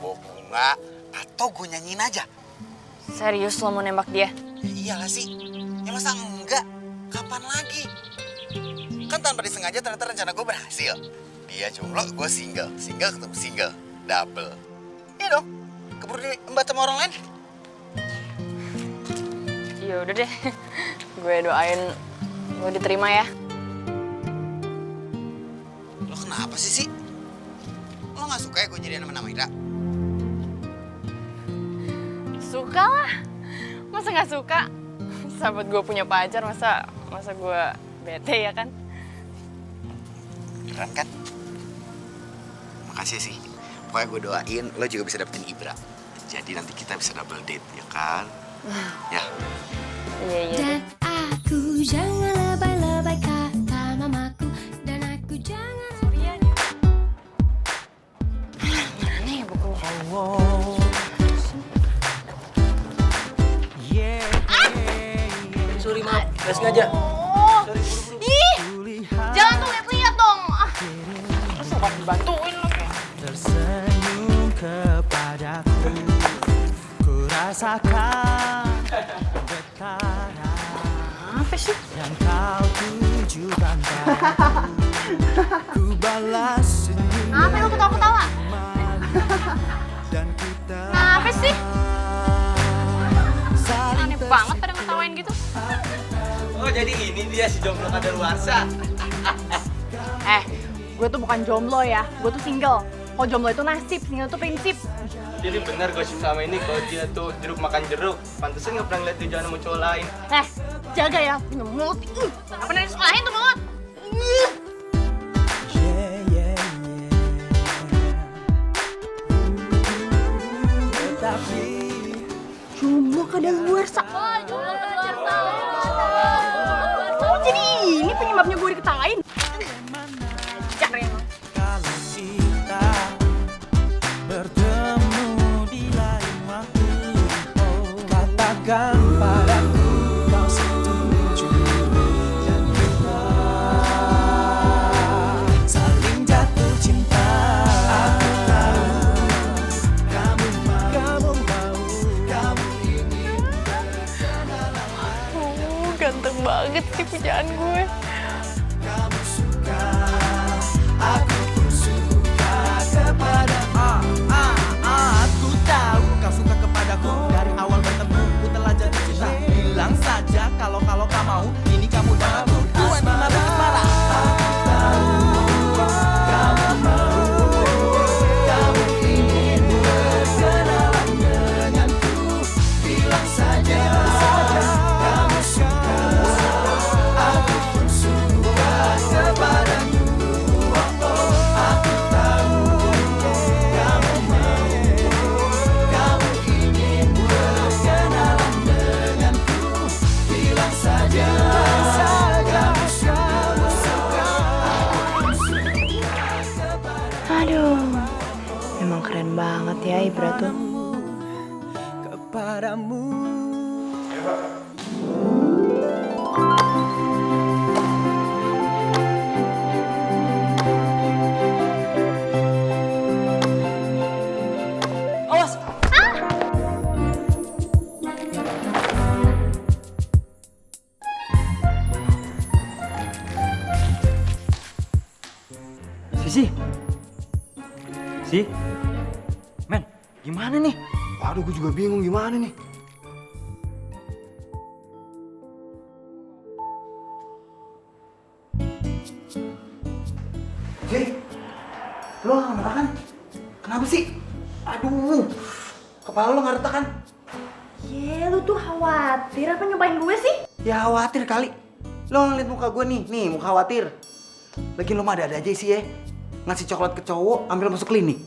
bawa bunga, atau gue nyanyiin aja. Serius lo mau nembak dia? Ya iyalah sih, ya masa enggak? Kapan lagi? Kan tanpa disengaja ternyata rencana gue berhasil. Dia jomblo, gue single. Single ketemu single, double. Iya dong, keburu diembat sama orang lain. Ya udah deh, gue doain lo diterima ya. Lo kenapa sih? Lo gak suka ya gue jadian sama Namira? Suka lah, masa nggak suka? Sahabat gue punya pacar, masa gue bete ya kan? Keren kan? Makasih sih. Pokoknya gue doain lo juga bisa dapetin Ibra. Jadi nanti kita bisa double date, ya kan? Ya. Iya. Dan aku jangan lebay-lebay kata mamaku. Dan aku jangan... Mana ya buku? Sorry maaf, gak sengaja. Ih, jangan tuh lihat dong. Sobat dibantuin lo. Tersenyum kepadaku, ku rasakan getaran Apa sih? yang kau tujukan padaku. Ku balas senyum Apa lo ketawa-ketawa? dan kita Apa sih? saling Aneh banget pada ngetawain gitu. Oh jadi ini dia si jomblo kadaluarsa. Gue tuh bukan jomblo ya, gue tuh single. Kalau jomblo itu nasib, single itu prinsip. Jadi bener gosip sama ini kalau dia tuh jeruk makan jeruk. Pantesan nggak pernah ngeliat dia jalan sama cowok lain. Jaga ya, punya mulut. Gak pernah disekolahin tuh mulut. Tetapi Jomblo kadaluarsa. Oh, jadi ini penyebabnya gue diketawain. Cari. kalau kita bertemu di lain waktu, katakan padaku kau setuju dan kita saling jatuh cinta. Aku tahu kamu mau, kamu ingin Ganteng banget sih pujaan gue. kamu suka, aku pun suka kepada aku tahu kau suka kepadaku dari awal bertemu ku telah jatuh cinta. Bilang saja kalau kau mau, ini kamu dan aku dua lima asmara. Aku tahu kamu mau, kamu ingin berkenalan denganku. Bilang saja kamu suka, aku pun suka kepadamu. Aku tahu kamu mau, kamu ingin berkenalan denganku. Bilang saja kamu suka, aku suka Aduh, emang keren banget ya Ibra tuh. kepadamu. Awas! Sih? Men, gimana nih? Waduh, gue juga bingung gimana nih. Jay, lo gak ngerti kan? Kenapa sih? Aduh, kepala lo nggak retak kan? Lu tuh khawatir apa nyobain gue sih? Ya khawatir kali. Lo ngeliat muka gue nih muka khawatir. Lagi lo mah ada aja sih ya. Ngasih coklat ke cowok, ambil masuk klinik.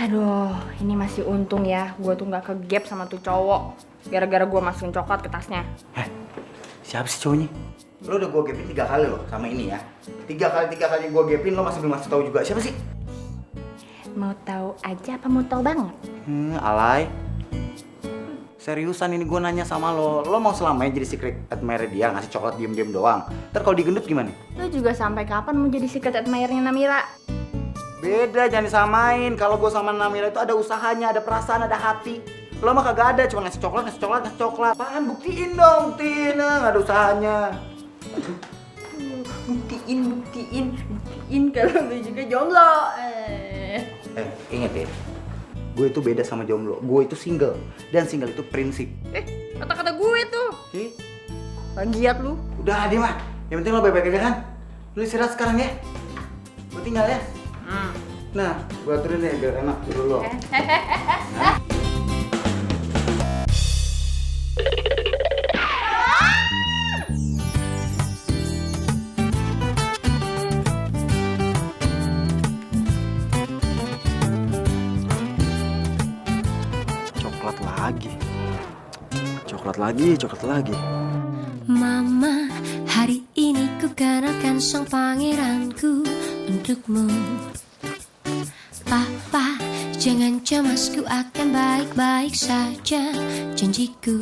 Aduh, ini masih untung ya, gue tuh gak kegap sama tuh cowok. Gara-gara gue masukin coklat ke tasnya. Siapa sih cowoknya? Lo udah gue gapin 3 kali loh sama ini ya. 3 kali gue gapin, lo masih belum tahu juga. Siapa sih? Mau tahu aja apa mau tahu banget? Alay. Seriusan ini gue nanya sama lo. Lo mau selamanya jadi secret admirer dia, ngasih coklat diem-diem doang? Ntar kalau digendut gimana? Lo juga sampai kapan mau jadi secret admirer-nya Namira? Beda, jangan disamain. Kalau gue sama Namira itu ada usahanya, ada perasaan, ada hati. Lo mah kagak ada, cuma ngasih coklat. Apaan? Buktiin dong, buktiin. Nggak ada usahanya. Buktiin kalau lu juga jomblo. Inget ya, gue itu beda sama jomblo. Gue itu single, dan single itu prinsip. Kata-kata gue tuh. Lagiat lu. Udah, dia mah. Yang penting lo baik-baik aja kan? Lo istirahat sekarang ya. Gue tinggal ya. Nah, gue aturin ya biar enak tidur lo. Coklat lagi. Mama, hari ini ku kenalkan sang pangeranku untukmu. Papa, jangan cemas, ku akan baik-baik saja, janjiku.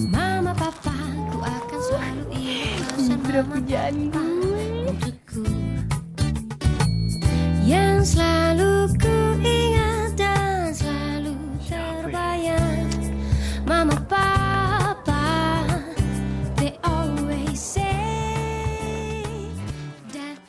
Mama, papa, ku akan selalu ingat mama, papa untukku. Yang selalu ku ingat dan selalu terbayang. Mama, papa, they always say that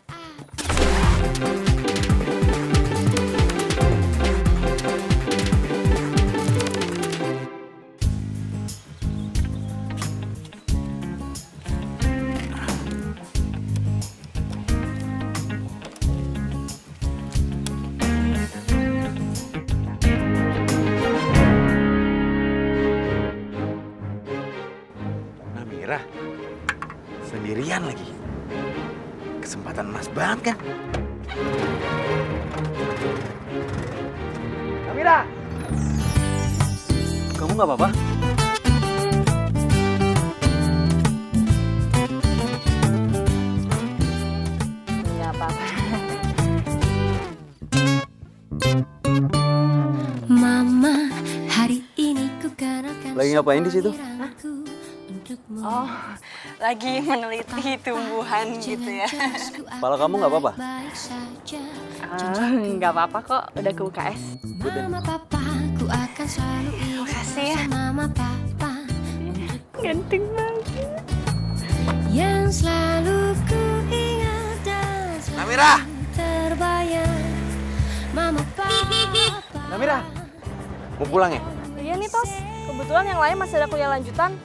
Namira, sendirian lagi. Kesempatan emas banget kan? Namira! Kamu nggak apa-apa? Nggak apa-apa. Mama, hari ini ku kenalkan Lagi ngapain di situ? pangeranku untukmu. Oh, lagi meneliti tumbuhan gitu ya. Kepala kamu nggak apa-apa? Baik saja. Nggak apa-apa kok, udah ke UKS. Mama, papa, ku akan selalu ingat Makasih ya. mama, papa Ganteng banget. yang selalu ku ingat dan selalu Namira! terbayang. Mama, papa. Namira! Mau pulang ya? Iya nih Tos, kebetulan yang lain masih ada kuliah lanjutan.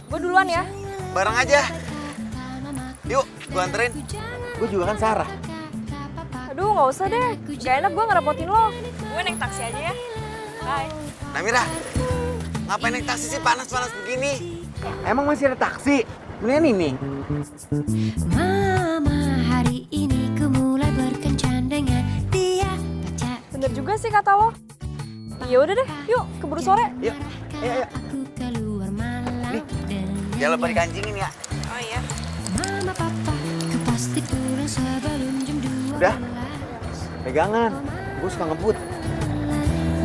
Gue duluan ya. Bareng aja. Yuk, gue anterin. Gue juga kan Sarah. Aduh nggak usah deh, gak enak gue ngerepotin lo. Gue naik taksi aja ya. Bye. Namira, ngapain naik taksi sih panas-panas begini? Emang masih ada taksi? Mendingan ini. Mama, hari ini ku mulai berkencan dengan dia. Pacar Bener juga sih kata lo. Ya udah deh, yuk keburu sore. Yuk, ayo. aku keluar malam dengan Jangan lupa dikancingin ya. Oh iya. Mama, papa, ku pasti pulang sebelum jam 12. Udah. Pegangan, gue suka ngebut.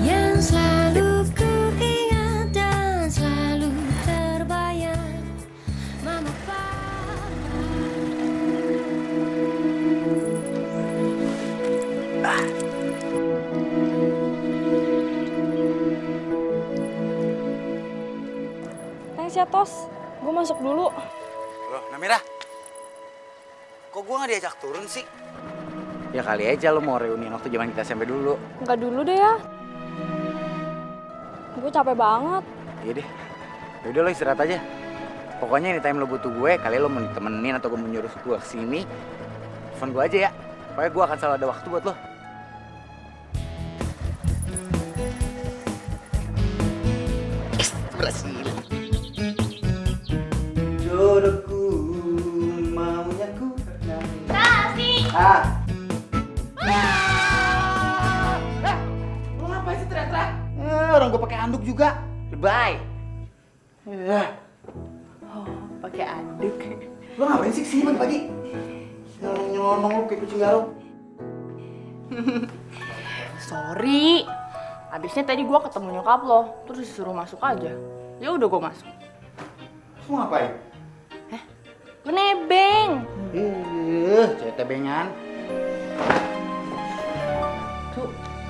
Yang selalu ku ingat dan selalu terbayang. Mama, papa. Thanks ya Tos, gue masuk dulu. Loh, Namira. Kok gue gak diajak turun sih? Ya kali aja lo mau reuniin waktu zaman kita SMP dulu. Nggak dulu deh ya. Gue capek banget. Iya deh. Yaudah lo istirahat aja. Pokoknya anytime lo butuh gue, kali lo mau ditemenin atau gue mau nyuruh gue kesini, telepon gue aja ya. Pokoknya gue akan selalu ada waktu buat lo. Berhasil. Jodohku, maunya ku. Kasih. Lo ngapain sih teriak-teriak? Orang gue pakai anduk juga. Lebay. Pakai anduk. Lo ngapain sih kesini pagi-pagi? Nyolong lo kayak kucing garong. Sorry. Abisnya tadi gue ketemu nyokap lo, terus disuruh masuk aja. Ya udah gue masuk. Lo ngapain? Gue nebeng. Cewek tebengan.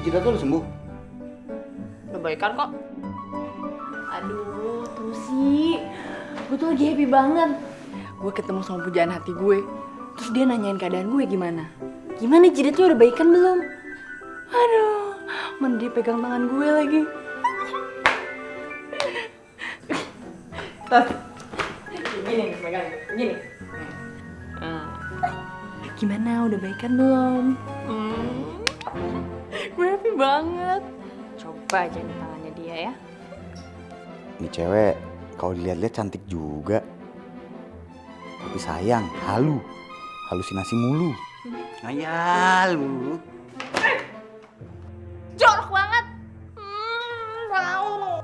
jidat lo udah sembuh? Udah baikan kok. Aduh, Tusi, gue tuh lagi happy banget. Gue ketemu sama pujaan hati gue. Terus dia nanyain keadaan gue gimana. Gimana jidatnya udah baikan belum? Aduh, mana dia pegang tangan gue lagi. Tos, gini nih, pegang, gini. Gimana, udah baikan belum? Gue happy banget. Coba aja nih tangannya dia ya. Ini cewek, kalau dilihat-lihat cantik juga. Tapi sayang, halusinasi mulu. Ayah lu. Jorok banget. Bau.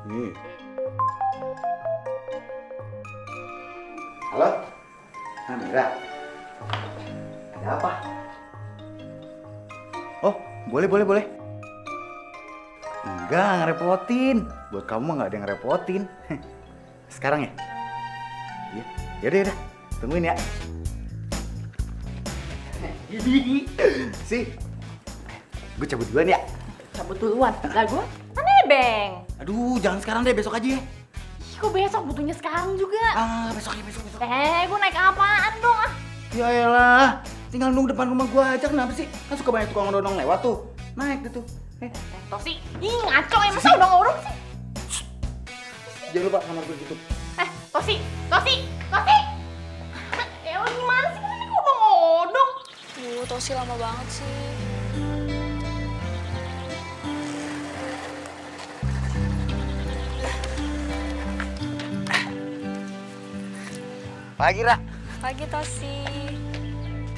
Halo? Mira. Ada apa? Oh, boleh. Enggak, ngerepotin. Buat kamu mah nggak ada yang ngerepotin. Sekarang ya? Iya. Yaudah. Tungguin ya. Si, gue cabut duluan ya. Cabut duluan. Lah gue kan nebeng. Aduh, jangan sekarang deh, besok aja ya. Ih, kok besok butuhnya sekarang juga? Besok. Gue naik apaan dong ah? Ya elah, tinggal nunggu depan rumah gua aja, kenapa sih? Kan suka banyak tukang odong lewat tuh. Naik deh tuh. Tosi, ih ngaco ya, masa udah ngorok sih? Jangan lupa kamar gue tutup. Tosi! Ya lo gimana sih, ini odong-odong? Tosi lama banget sih. Pagi, Ra. Pagi Tosi.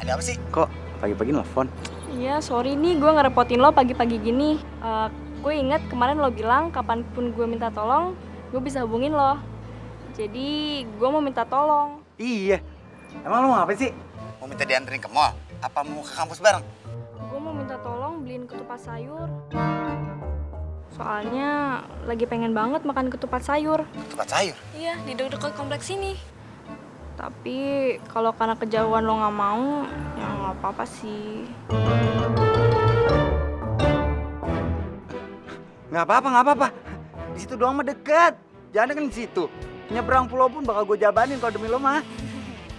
Ada apa sih? Kok pagi-pagi nelfon? Iya, sorry nih gue ngerepotin lo pagi-pagi gini. Gue inget kemarin lo bilang kapanpun gue minta tolong, gue bisa hubungin lo. Jadi gue mau minta tolong. Iya. Emang lo mau apa sih? Mau minta dianterin ke mall? Apa mau ke kampus bareng? Gue mau minta tolong beliin ketupat sayur. Soalnya lagi pengen banget makan ketupat sayur. Ketupat sayur? Iya, di dekat kompleks ini. Tapi kalau karena kejauhan lo nggak mau, ya nggak apa-apa sih. Nggak apa-apa. Di situ doang mah deket. Jangan kan di situ. Nyebrang pulau pun bakal gue jabanin kalau demi lo mah.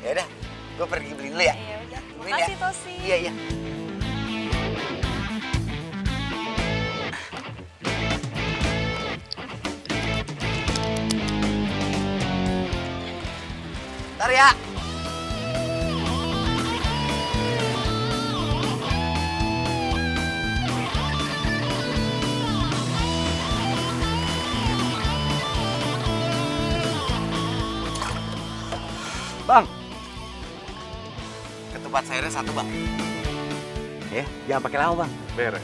Ya udah, gue pergi beli dulu ya. Iya udah. Beliin Makasih Tosi. Iya. Ntar ya. Bang. Ketupat sayurnya 1, Bang. Ya, jangan pakai lama, Bang. Beres.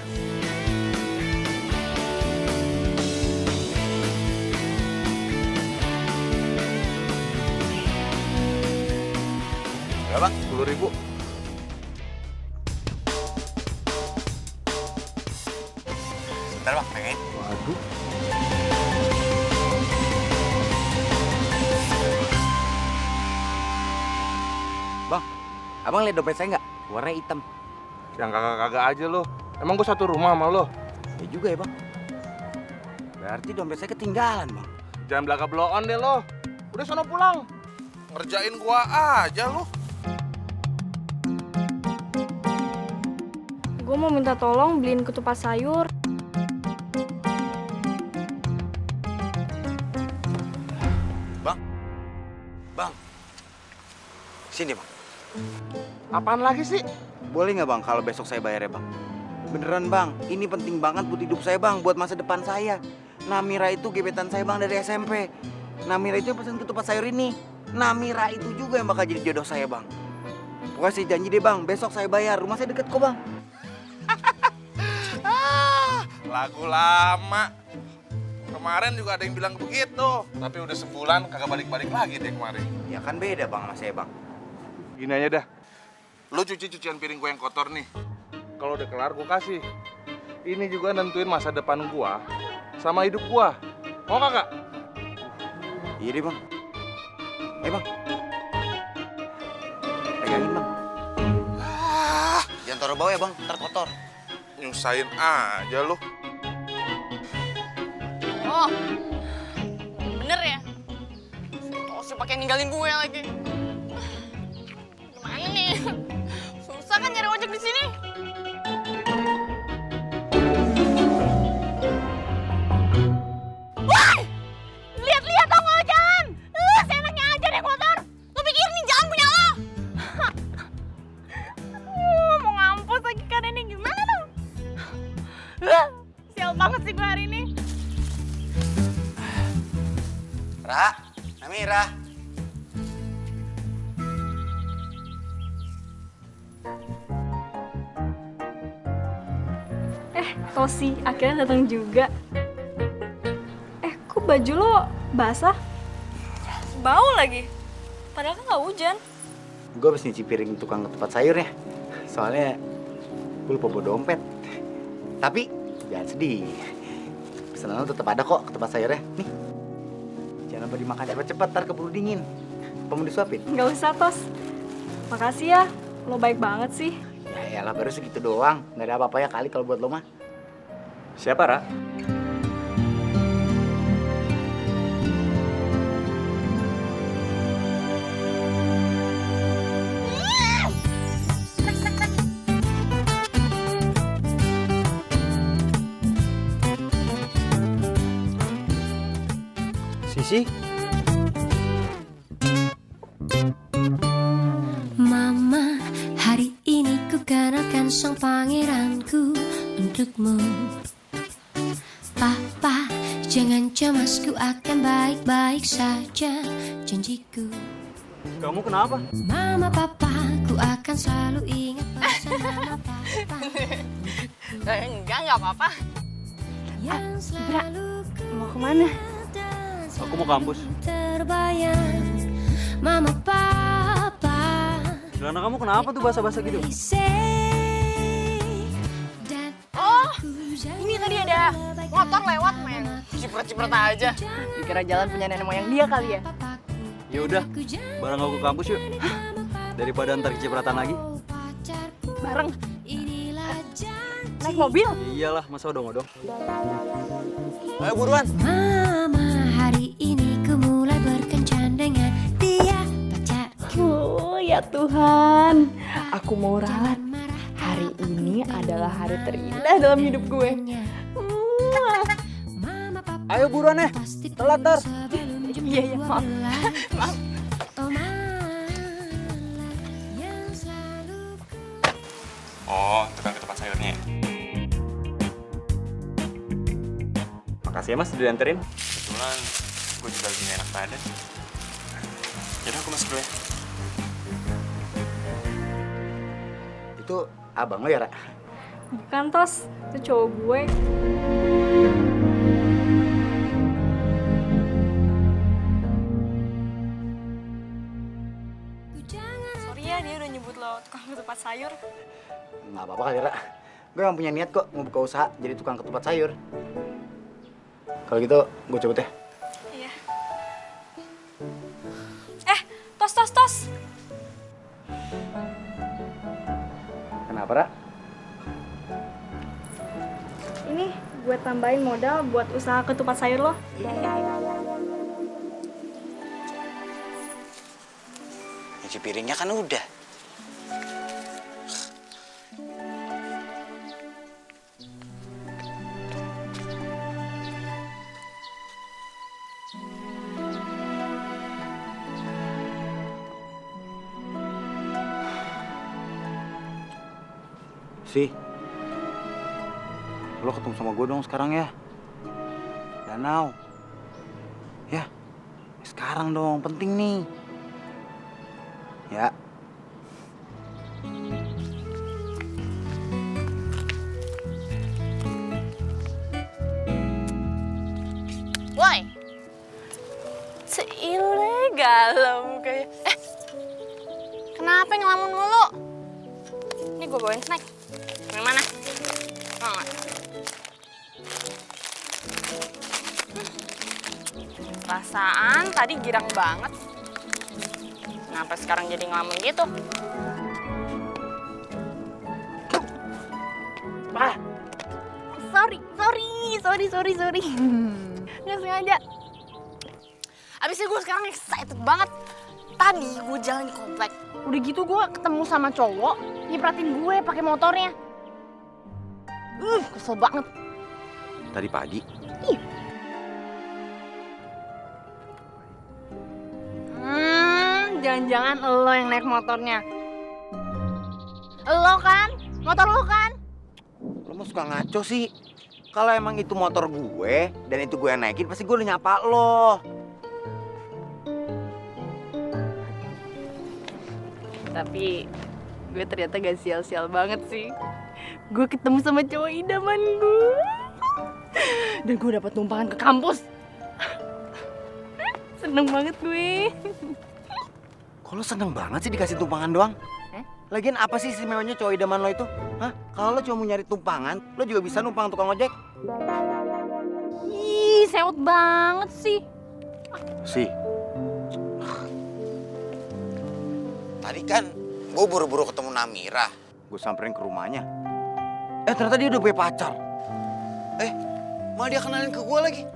Berapa, Bang? 10.000. Bentar, Bang, pengen. Waduh. Bang, abang lihat dompet saya nggak? Warnanya hitam. Yang kagak-kagak aja lo. Emang gue satu rumah sama lo. Ya juga ya, Bang. Berarti dompet saya ketinggalan, Bang. Jangan belaka blow-on deh lo. Udah sono pulang. Ngerjain gua aja lo. Gue mau minta tolong beliin ketupat sayur. Bang, sini, Bang. Apaan lagi sih? Boleh nggak, Bang, kalau besok saya bayar ya, Bang? Beneran, Bang. Ini penting banget buat hidup saya, Bang. Buat masa depan saya. Namira itu gebetan saya, Bang, dari SMP. Namira itu yang pesen ketupat sayur ini. Namira itu juga yang bakal jadi jodoh saya, Bang. Pokoknya saya janji deh, Bang. Besok saya bayar. Rumah saya deket kok, Bang. Lagu lama. Kemarin juga ada yang bilang begitu. Tapi udah sebulan kagak balik-balik lagi deh kemarin. Ya kan beda, Bang, sama saya, Bang. Gini aja dah. Lu cuci cucian piring gue yang kotor nih. Kalau udah kelar gue kasih. Ini juga nentuin masa depan gua sama hidup gua. Mau kagak? Iya deh, Bang. Bang. Pegangin, Bang. Jangan taruh bawah ya, Bang. Ntar kotor. Nyusahin aja lu. Oh, bener ya? Oh, si pakai ninggalin gue lagi. Gimana nih? Susah kan nyari ojek di sini? Wah! Lihat-lihat dong lo jalan. Lu seenaknya aja naik motor. Lu pikir nih jalan punya lo? Mau ngampus lagi kan ini gimana dong? Sial banget sih gue hari ini. Ra, Namira. Tosi akhirnya datang juga. Kok baju lo basah? Bau lagi. Padahal kan nggak hujan. Gue habis nyuci piring tukang ketupat sayurnya. Soalnya gue lupa bawa dompet. Tapi jangan sedih. Pesanan lo tetap ada kok ketupat sayurnya. Nih. Jangan lupa dimakan cepet-cepet, ntar keburu dingin. Apa mau disuapin? Nggak usah, Tos. Makasih ya. Lo baik banget sih. Ya elah baru segitu doang. Nggak ada apa-apa ya kali kalau buat lo mah. Siapa, Ra? Sisi? Mama, hari ini ku kenalkan sang pangeranku untukmu. Papa, jangan cemas, ku akan baik-baik saja, janjiku. Kamu kenapa? Mama, papa, ku akan selalu ingat pesan mama, papa. Enggak apa-apa. Yang selalu ku Mau kemana? Aku mau kampus. terbayang. Mama, papa, Celana kamu kenapa tuh basah-basah gitu? Oh, ini tadi ada motor lewat, men. Cipret-cipret aja. Dikira jalan punya nenek moyang dia kali ya. Ya udah, bareng aku ke kampus yuk. Daripada ntar kecipratan lagi. Bareng. Naik mobil? Iyalah, masa odong-odong. Ayo buruan. Mama, hari ini ku mulai berkencan dengan dia, pacarku. Oh ya Tuhan, aku mau ralat. Hari ini adalah hari terindah dalam hidup gue. Mama, papa, Ayo buruan ya, telat ntar. Iya, maaf. maaf. Oh, malah yang selalu Oh, tukang ketupat sayurnya. Makasih ya mas, udah dianterin. Kebetulan gue juga lagi gak enak badan. Yaudah aku masuk dulu ya. Itu abang lo ya, Ra? Bukan, Tos. Itu cowok gue. Sorry ya, dia udah nyebut lo tukang ketupat sayur. Nggak apa-apa kali, Ra. Gue emang punya niat kok mau buka usaha jadi tukang ketupat sayur. Kalau gitu, gue cabut ya. Iya. Tos. Kenapa, Ra? Ini gue tambahin modal buat usaha ketupat sayur lo. Nyuci piringnya kan udah. Sih, lo ketemu sama gue dong sekarang ya. Danau. Ya, sekarang dong, penting nih. Ya. Woi. Seilegal mukanya. Kenapa ngelamun mulu? Ini gue bawain snack. Yang mana? Mau nggak? Perasaan tadi girang banget. Kenapa sekarang jadi ngelamun gitu? sorry. Nggak sengaja. Abisnya gue sekarang excited banget. Tadi gue jalan di komplek. Udah gitu gue ketemu sama cowok nyipratin gue pakai motornya. Kesel banget. Tadi pagi? Iya. Jangan-jangan lo yang naik motornya. Lo kan? Motor lo kan? Lo mau suka ngaco sih? Kalau emang itu motor gue, dan itu gue yang naikin, pasti gue udah nyapa lo. Tapi gue ternyata gak sial-sial banget sih. Gue ketemu sama cowok idaman gue. Dan gue dapat tumpangan ke kampus. Seneng banget gue. Kok lo seneng banget sih dikasih tumpangan doang? Lagian apa sih istimewanya cowok idaman lo itu? Hah? Kalau lo cuma mau nyari tumpangan, lo juga bisa numpang tukang ojek. Ih, sewot banget sih. Tadi kan gue buru-buru ketemu Namira. Gue samperin ke rumahnya. Ternyata dia udah punya pacar. Malah dia kenalin ke gue lagi.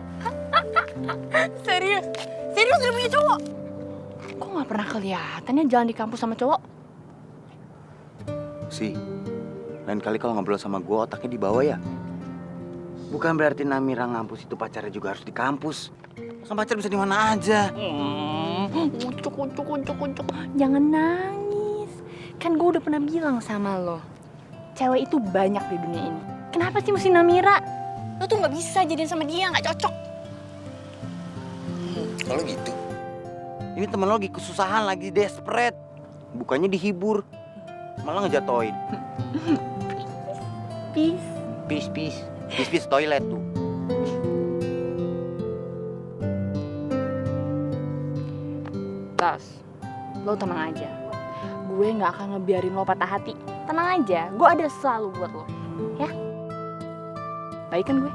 Serius? Serius udah punya cowok? Kok gak pernah kelihatannya jalan di kampus sama cowok? Lain kali kalau ngobrol sama gue otaknya di bawah ya. Bukan berarti Namira ngampus itu pacarnya juga harus di kampus. Kan pacar bisa di mana aja. Ucuk. Jangan nangis. Kan gue udah pernah bilang sama lo. Cewek itu banyak di dunia ini. Kenapa sih mesti Namira? Lo tuh gak bisa jadian sama dia, gak cocok. Kalau gitu. Ini temen lo lagi kesusahan, lagi desperate. Bukannya dihibur. Malah ngejatoin. Peace toilet tuh. Tas, lo tenang aja. Gue gak akan ngebiarin lo patah hati. Tenang aja, gue ada selalu buat lo. Ya? Baik kan gue?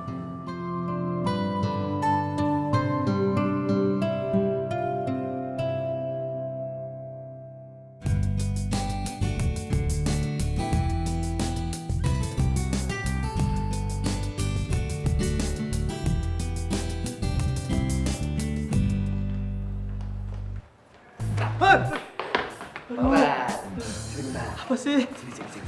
Apa sih? Sini.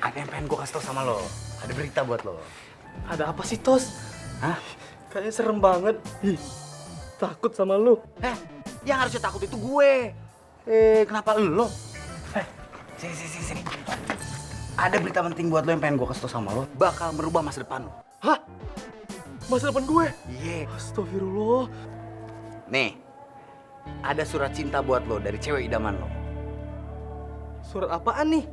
Ada yang pengen gue kasih tau sama lo. Ada berita buat lo. Ada apa sih, Tos? Hah? Kayaknya serem banget. Ih, takut sama lu. Yang harusnya takut itu gue. Kenapa lo? Sini. Ada berita penting buat lo yang pengen gue kasih tau sama lo. Bakal merubah masa depan lo. Hah? Masa depan gue? Iya. Astagfirullah. Nih, ada surat cinta buat lo dari cewek idaman lo. Surat apaan nih?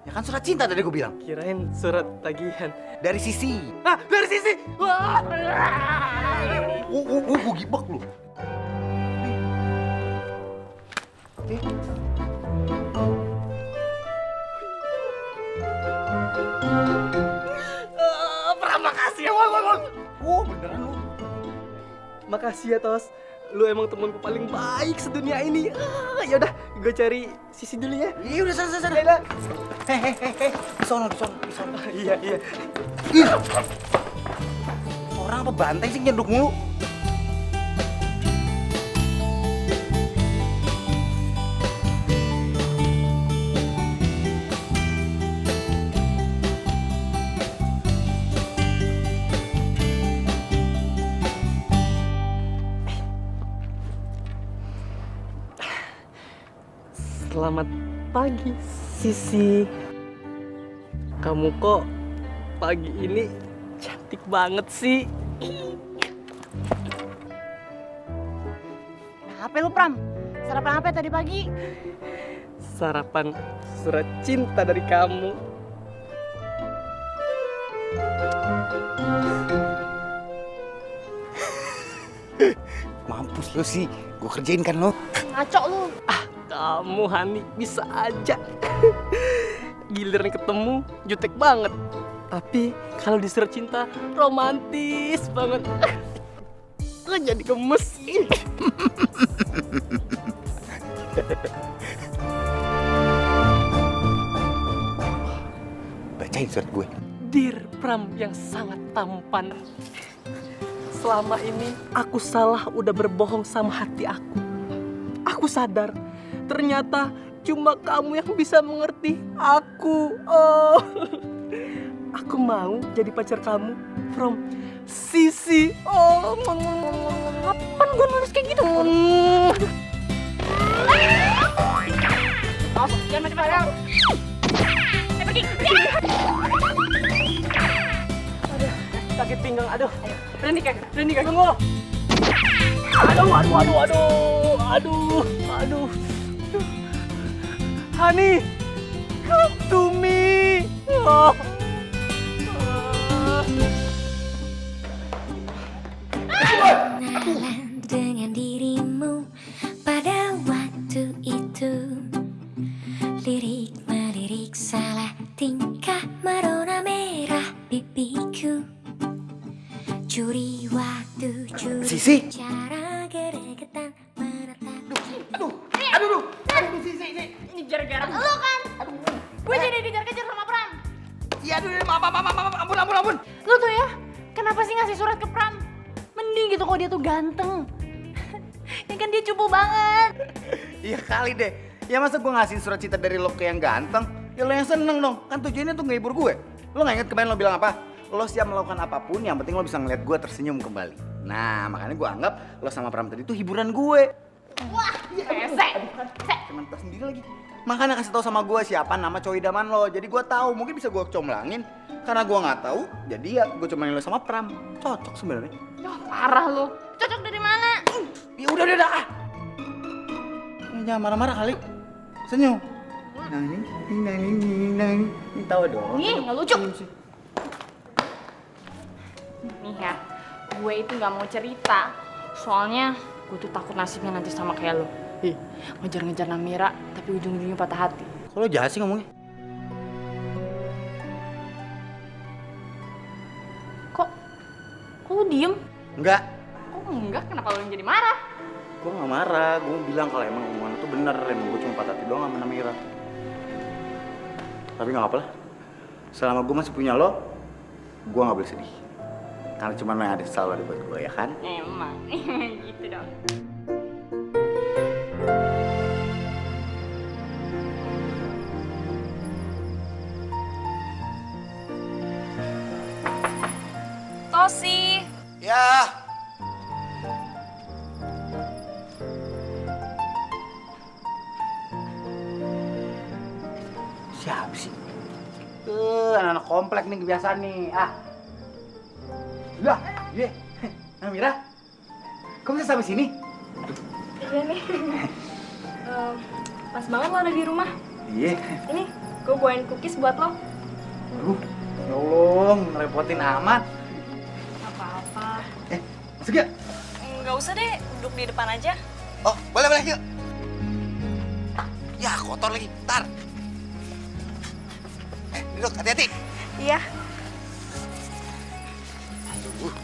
Ya kan surat cinta tadi gue bilang. Kirain surat tagihan. Dari Sisi. Ah, dari Sisi. Wah. Gue gibak lo. Pram, makasih ya, Bang. Beneran lo. Makasih ya, Tos. Lu emang temanku paling baik sedunia ini. Yaudah, gue cari Sisi dulu ya. Iya, udah sana. Yalah. Hehehe. Di sono. Iya. Ih. Orang apa banteng sih nyeduk mulu? Selamat pagi, Sisi. Kamu kok pagi ini cantik banget sih. Apa lu, Pram? Sarapan apa tadi pagi? Sarapan surat cinta dari kamu. Mampus lo sih, gue kerjain kan lo. Ngaco lu. Kamu, Hani, bisa aja. Giliran ketemu, jutek banget. Tapi kalau di surat cinta, romantis banget. Jadi gemes. Bacain surat gue. Dear Pram yang sangat tampan. Selama ini aku salah udah berbohong sama hati aku. Aku sadar, ternyata cuma kamu yang bisa mengerti aku. Oh. Aku mau jadi pacar kamu from Sisi. Oh, kapan gue nulis kayak gitu? Jangan macam-macam. Pergi. Aduh, sakit pinggang. Aduh, berhenti kak, tunggu. Aduh. Honey, come to me. Oh. Kenalan dengan dirimu pada waktu itu. Lirik melirik salah tingkah merona merah pipiku. Curi waktu, curi Sisi. cara geregetan menatap. Aduh, Sisi. Ini gara-gara lo kan. Gue jadi dikejar-kejar sama Pram. Ya, aduh, maaf, ampun. Lu tuh ya, kenapa sih ngasih surat ke Pram? Mending gitu kalau dia tuh ganteng. Ya kan dia cupu banget. Iya kali deh. Ya masa gue ngasihin surat cinta dari lo ke yang ganteng? Ya lo yang seneng dong. Kan tujuannya tuh ngehibur gue. Lo gak inget kemarin lo bilang apa? Lo siap melakukan apapun, yang penting lo bisa ngeliat gue tersenyum kembali. Nah, makanya gue anggap lo sama Pram tadi tuh hiburan gue. Wah, pesek. Cuman tas sendiri lagi. Makanya kasih tahu sama gue siapa nama cowok idaman lo. Jadi gue tahu, mungkin bisa gue comblangin. Karena gue nggak tahu, jadi ya gue cuma lo sama Pram. Cocok sebenarnya. Parah lu. Cocok dari mana? Ya udah. Ah. Jangan marah-marah kali. Senyum. Ini tahu dong. Ih, nggak lucu. Nih ya, gue itu nggak mau cerita. Soalnya gue tuh takut nasibnya nanti sama kayak lo. Ngejar-ngejar Namira, tapi ujung-ujungnya patah hati. Kok lo jahat sih ngomongnya? Kok lu diem? Enggak. Kok enggak? Kenapa lu yang jadi marah? Gue gak marah, gue bilang kalau emang omongan itu bener, emang gue cuma patah hati doang sama Namira. Tapi gak apa-apa lah, selama gue masih punya lo, gue gak boleh sedih. Karena cuma lo yang ada selalu ada buat gue, ya kan? Emang, gitu dong. Tosi. Ya. Siapa sih? Anak-anak komplek nih kebiasaan nih. Ah. Lah, ye. Namira. Kok bisa sampai sini? Iya nih. Pas banget lo ada di rumah. Iya. Ini, gue bawain cookies buat lo. Aduh, ya Allah, ngerepotin amat. Apa-apa. Masuk yuk. Nggak usah deh, duduk di depan aja. Oh, boleh, yuk. Ya, kotor lagi, ntar. Duduk, hati-hati. Iya. Aduh,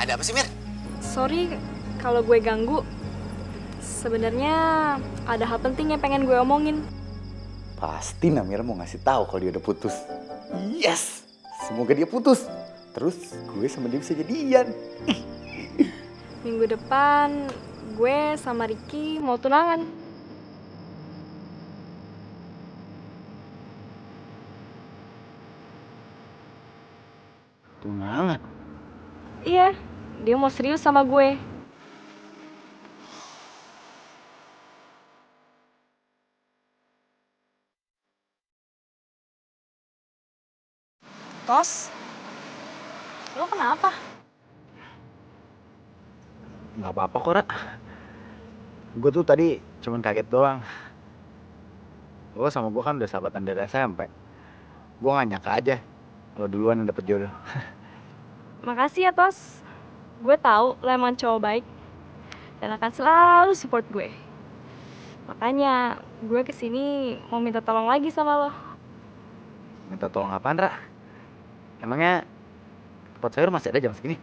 ada apa sih, Mir? Sorry kalau gue ganggu. Sebenarnya ada hal penting yang pengen gue omongin. Pasti Namira mau ngasih tahu kalau dia udah putus. Yes, semoga dia putus. Terus gue sama dia bisa jadian. Minggu depan gue sama Ricky mau tunangan. Tunangan? Iya, dia mau serius sama gue. Tos, lo kenapa? Nggak apa-apa kok, Ra. Gue tuh tadi cuman kaget doang. Lo sama gue kan udah sahabatan dari SMP. Gue gak nyangka aja lo duluan yang dapet jodoh. Makasih ya, Tos. Gue tahu lo emang cowok baik dan akan selalu support gue. Makanya gue kesini mau minta tolong lagi sama lo. Minta tolong apaan, Ra? Emangnya tempat sayur masih ada jam segini?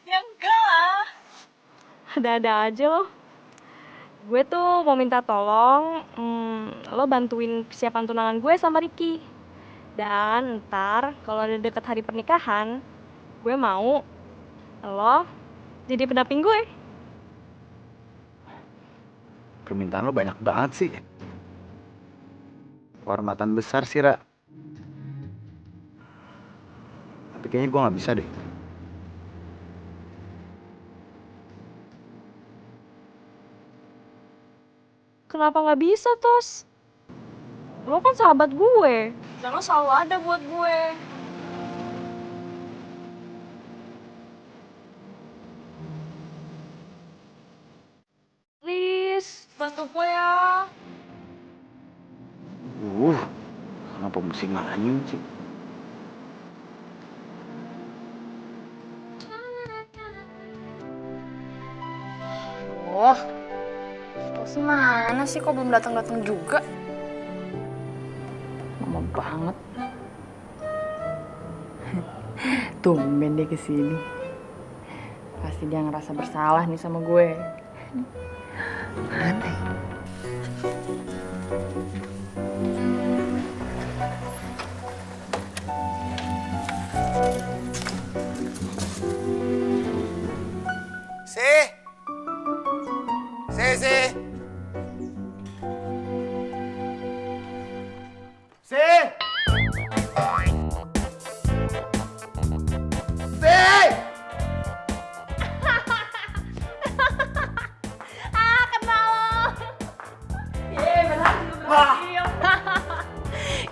Ya enggak lah. Ada-ada aja lo. Gue tuh mau minta tolong lo bantuin persiapan tunangan gue sama Ricky. Dan ntar kalau ada deket hari pernikahan, gue mau lo jadi pendamping gue. Permintaan lo banyak banget sih. Kehormatan besar sih, Ra. Tapi kayaknya gue gak bisa deh. Kenapa nggak bisa, Tos? Lo kan sahabat gue, dan lo selalu ada buat gue. Please, bantu gue ya. Kenapa mesti nganyun sih? Terus mana sih kok belum datang-datang juga? Lama banget. Tumben dia kesini. Pasti dia ngerasa bersalah nih sama gue. Mana ya?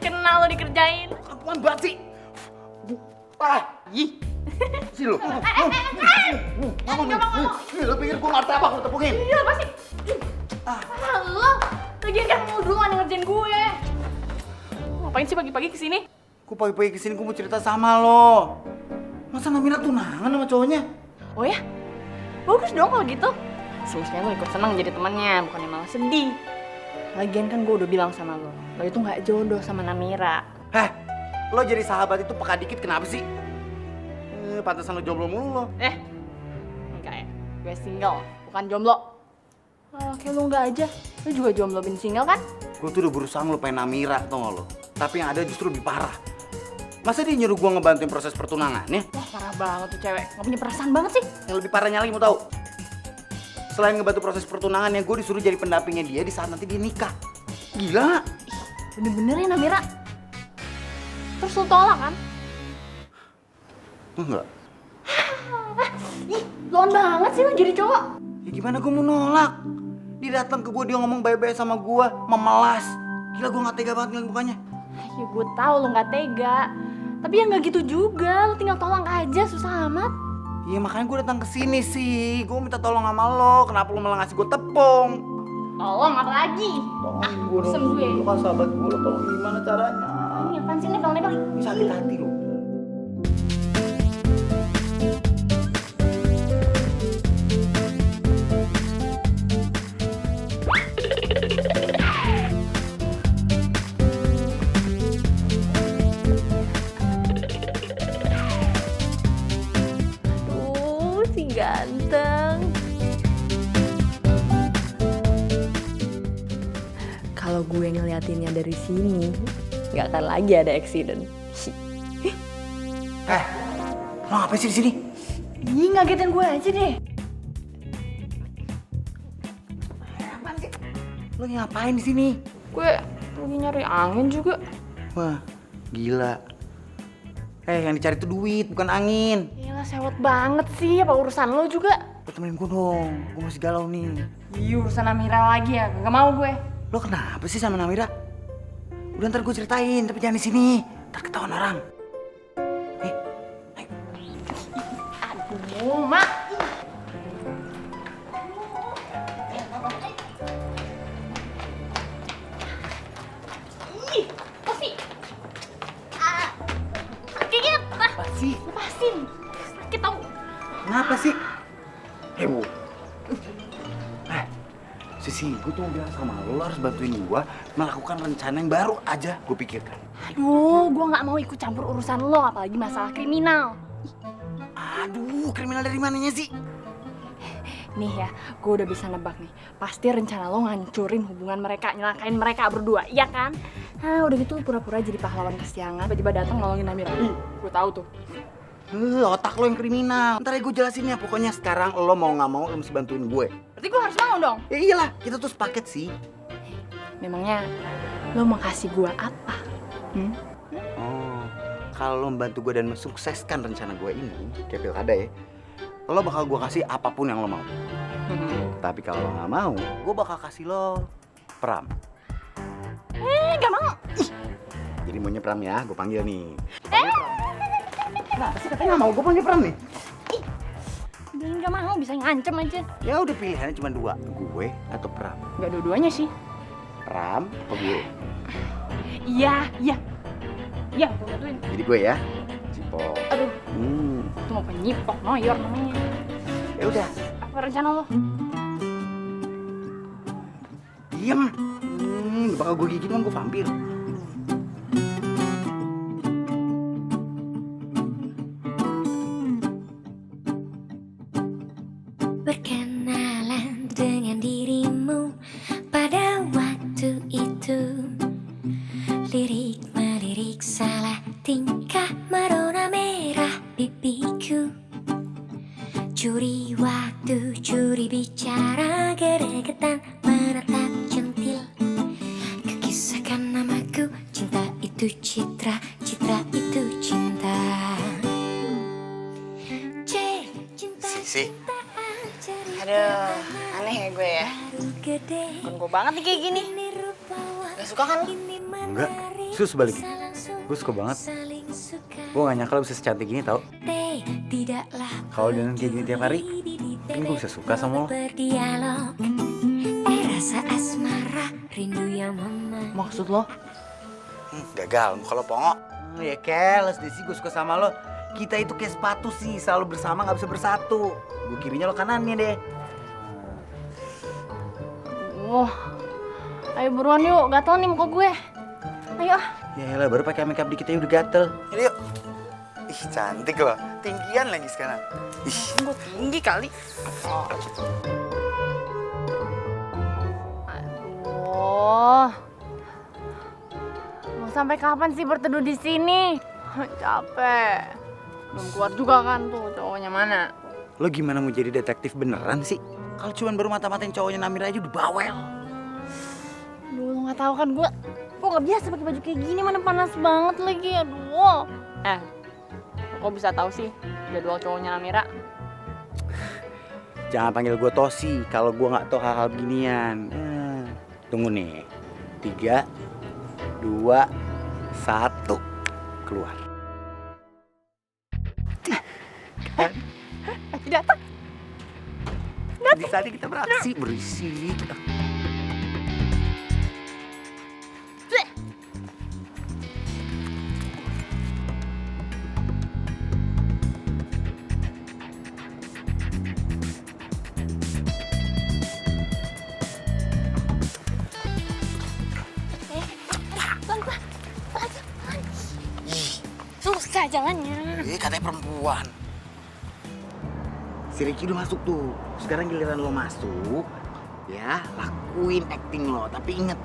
Kenal lo dikerjain. Apaan banget sih? Sih lo. Lo pikir gue ngerti apa kalau tepungin? Iya apa sih? Lo lagian kan mau duluan yang ngerjain gue. Ngapain sih pagi-pagi kesini? Gue pagi-pagi kesini gue mau cerita sama lo. Masa Namira tunangan sama cowoknya? Oh ya? Bagus dong kalau gitu. Semestinya lo ikut senang jadi temannya, bukannya malah sedih. Lagian kan gue udah bilang sama lo itu nggak jodoh sama Namira. Heh, lo jadi sahabat itu peka dikit kenapa sih? Pantesan lo jomblo mulu lo. Enggak ya, gue single, bukan jomblo. Kayak lo enggak aja, lo juga jomblo bin single kan? Gue tuh udah berusaha ngelupain Namira, tau gak lo? Tapi yang ada justru lebih parah. Masa dia nyuruh gue ngebantuin proses pertunangannya? Wah parah banget tuh cewek, nggak punya perasaan banget sih. Yang lebih parahnya lagi mau tahu? Selain ngebantu proses pertunangannya, gue disuruh jadi pendampingnya dia di saat nanti dia nikah. Gila gak? Bener-bener ya Namira? Terus lo tolak kan? Enggak. Ih, loan banget sih lo jadi cowok. Ya gimana gue mau nolak? Dia datang ke gue, dia ngomong baik-baik sama gue, memelas. Gila gue gak tega banget ngeliat mukanya. Ya gue tahu lo nggak tega, tapi ya nggak gitu juga. Lo tinggal tolong aja, susah amat. Iya makanya gue datang ke sini sih. Gue minta tolong sama lo. Kenapa lo malah ngasih gue tepung? Tolong apa lagi? Tolong gue pesen dong. gue. Lo kan sahabat gue, lo tolong gimana caranya? Ini apaan sih nebang-nebang? Ini sakit hati lo. Si ganteng. Kalau gue ngeliatinnya dari sini, nggak akan lagi ada accident. Lo ngapain sih di sini? Ih, ngagetin gue aja deh. Apaan sih? Lo ngapain di sini? Gue lagi nyari angin juga. Wah, gila. Yang dicari tuh duit, bukan angin. Yalah, sewot banget sih. Apa urusan lo juga? Lo temenin gue dong, gue masih galau nih. Ih, urusan Amira lagi ya? Gak mau gue. Lo kenapa sih sama Namira? Udah ntar gue ceritain, tapi jangan di sini. Ntar ketahuan orang. Aduh, Mak. Ih, apa sih? Sakit. Apa sih? Lepasin. Sakit tau. Kenapa sih? Heboh. Sisi, gue tuh mau bilang sama lo harus bantuin gue melakukan rencana yang baru aja gue pikirkan. Aduh, gue nggak mau ikut campur urusan lo, apalagi masalah kriminal. Aduh, kriminal dari mananya sih? Nih ya, gue udah bisa nebak nih. Pasti rencana lo ngancurin hubungan mereka, nyelakain mereka berdua, iya kan? Nah, udah gitu pura-pura jadi pahlawan kesiangan, tiba-tiba datang nolongin Namira. Gue tahu tuh. Otak lo yang kriminal. Ntar ya gue jelasin ya. Pokoknya sekarang lo mau nggak mau lo mesti bantuin gue. Berarti gue harus mau dong. Ya iyalah, kita tuh sepaket sih. Memangnya lo mau kasih gue apa? Oh, kalau lo membantu gue dan mensukseskan rencana gue ini, kayak pilkada ya, lo bakal gue kasih apapun yang lo mau. Tapi kalau lo nggak mau, gue bakal kasih lo Pram. Gak mau. Jadi maunya Pram ya, gue panggil nih. Kenapa sih katanya nggak mau? Gue panggil Pram nih. Bilangin gak mau, bisa ngancem aja. Ya udah pilihannya cuma dua, gue atau Pram. Gak dua-duanya sih. Pram apa gue? Iya, gue bantuin. Jadi gue ya, Cipok. Aduh, itu mau penyipok, noyor namanya. Ya udah. Apa rencana lo? Diem. Bakal gue gigit kan gue vampir. Berkenalan dengan dirimu pada waktu itu. Lirik melirik salah tingkah merona merah pipiku. Curi waktu, curi bicara, geregetan menatap centil. Kukisahkan namaku, cinta itu citra, citra itu cinta. Sisi. Aduh, aneh ya gue ya. Bukan gue banget nih kayak gini. Gak suka kan lo? Enggak, justru sebaliknya. Gue suka banget. Gue gak nyangka lo bisa secantik gini tau. Kalau dengan kayak gini tiap hari, mungkin gue bisa suka sama lo. Rasa asmara, rindu yang Maksud lo? Gagal, muka lo pongo. Ya keles deh sih, gue suka sama lo. Kita itu kayak sepatu sih, selalu bersama gak bisa bersatu. Gue kirinya lo kanannya deh. Wah, ayo buruan yuk, gatel nih muka gue. Ayo. Yaelah, baru pakai makeup dikit aja udah gatel. Yuk. Ih, cantik loh. Tinggian lagi sekarang. Ih, Gue tinggi kali. Aduh. Mau sampai kapan sih berteduh di sini? Capek. Belum keluar juga kan tuh cowoknya mana. lo gimana mau jadi detektif beneran sih? Kalau cuman baru mata-matain cowoknya Namira aja udah bawel. Aduh, lo gak tahu kan gue gak biasa pakai baju kayak gini, mana panas banget lagi. Aduh. Kok bisa tahu sih jadwal cowoknya Namira? Jangan panggil gue Tosi kalau gue nggak tahu hal-hal beginian. Tunggu nih, 3, 2, 1, keluar. Datang. Di tadi kita beraksi berisik. Susah jalannya. Katanya perempuan. Si Ricky udah masuk tuh. Sekarang giliran lo masuk. Ya, lakuin acting lo. Tapi inget,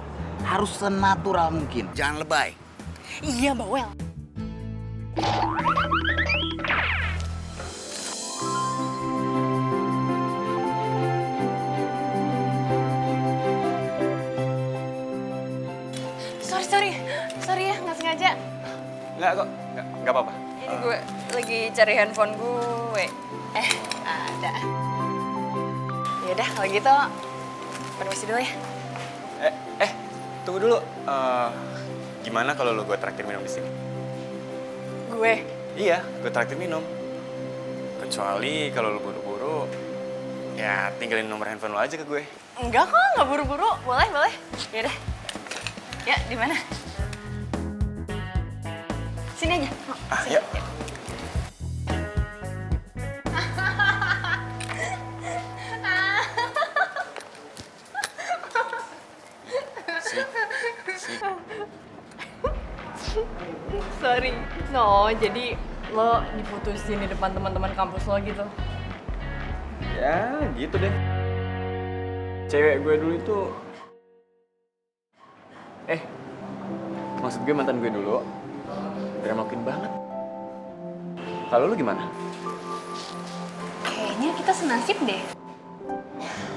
harus senatural mungkin. Jangan lebay. Iya, bawel. Sorry ya, nggak sengaja. Nggak kok, nggak apa-apa. Ini gue lagi cari handphone gue. Ada. Yaudah, kalau gitu permisi dulu ya. Tunggu dulu. Gimana kalau lo gue traktir minum di sini? Gue? Iya, gue traktir minum. Kecuali kalau lo buru-buru, ya tinggalin nomor handphone lo aja ke gue. Enggak kok, nggak buru-buru. Boleh. Yaudah. Ya, di mana? Sini aja. Sini. Yuk. Sorry. No, jadi lo diputusin di depan teman-teman kampus lo gitu. Ya gitu deh. Cewek gue dulu itu maksud gue mantan gue dulu dramakin banget. Kalau lu gimana? Kayaknya kita senasib deh.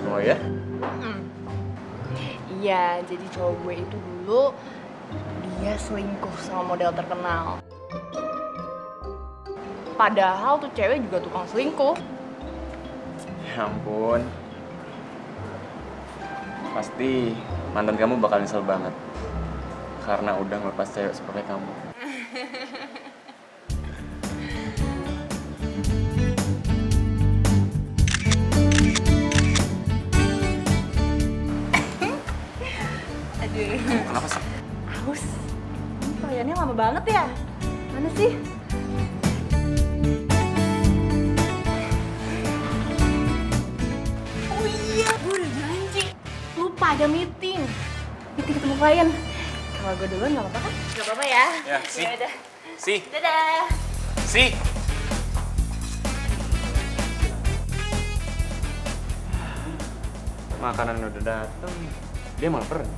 Oh ya? Iya, jadi cowok gue itu dulu dia selingkuh sama model terkenal. Padahal tuh cewek juga tukang selingkuh. Ya ampun. Pasti mantan kamu bakal nyesel banget karena udah ngelepas cewek seperti kamu. Aduh. Kenapa sih? Haus. Ini pelayannya lama banget ya? Mana sih? Oh iya, gue udah janji. Lupa ada meeting. Meeting ketemu klien. Kalau gue duluan nggak apa-apa kan? Nggak apa-apa ya? Ya, sih. Yaudah. Si. Dadah. Si. Makanan udah dateng, dia malah pergi.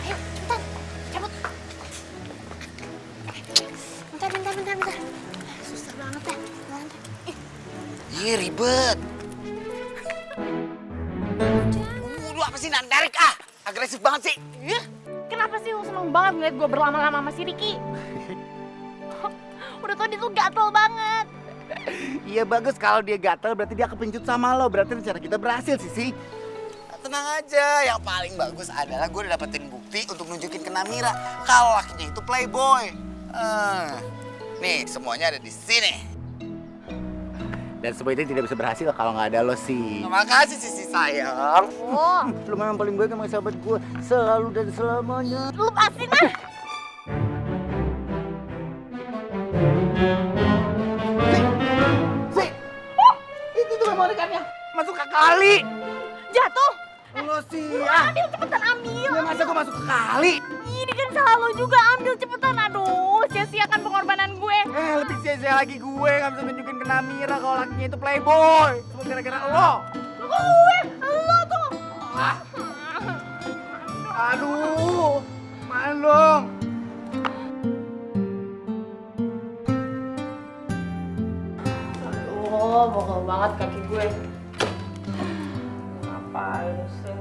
Ayo, cepetan. Cabut. Bentar. Susah banget ya. Ih, ribet. Lu apa sih nandarik ah? Agresif banget sih. Ih, kenapa sih lu seneng banget ngeliat gue berlama-lama sama si Ricky? Udah tau dia tuh gatel banget. Iya bagus, kalau dia gatel berarti dia kepencut sama lo. Berarti rencana kita berhasil sih. Tenang aja, yang paling bagus adalah gue udah dapetin bukti untuk nunjukin ke Namira kalau lakinya itu playboy. Nih, semuanya ada di sini. Dan semua itu tidak bisa berhasil kalau nggak ada lo sih. Terima kasih Sisi sayang. Oh, Lo memang paling baik sama sahabat gue selalu dan selamanya. lu lepasin ah. Si, itu tuh bonekanya masuk ke kali. Jatuh. Lo sih, Ambil cepetan ambil. ya masa gue masuk ke kali? Ini kan salah lo juga, ambil cepetan. Aduh, sia-siakan pengorbanan gue. Lebih sia-sia lagi gue nggak bisa nunjukin ke Namira kalau lakinya itu playboy. Cuma gara-gara lo. Gue, lo tuh. Aduh, main dong. Aduh, bokal banget kaki gue. Ngapain sih?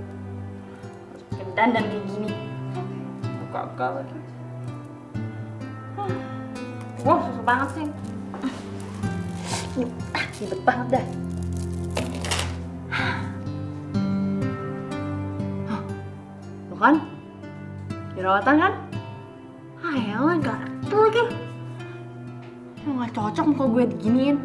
Harus dandan kayak gini. Gagal lagi. Wah, susah banget sih. Ribet banget dah. Tuh kan? Jerawatan kan? Ayolah, gatel lagi. Nggak cocok muka gue diginiin.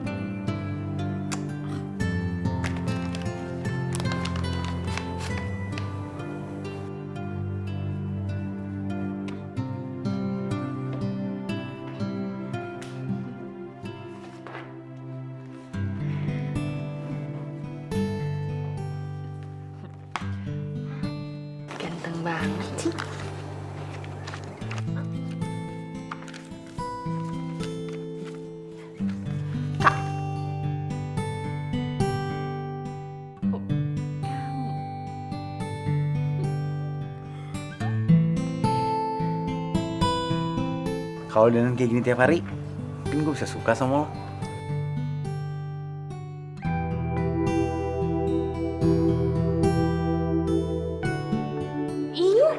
Ganteng banget sih. Kak. Kalau dandan kayak gini tiap hari, mungkin gue bisa suka sama lo. Iya.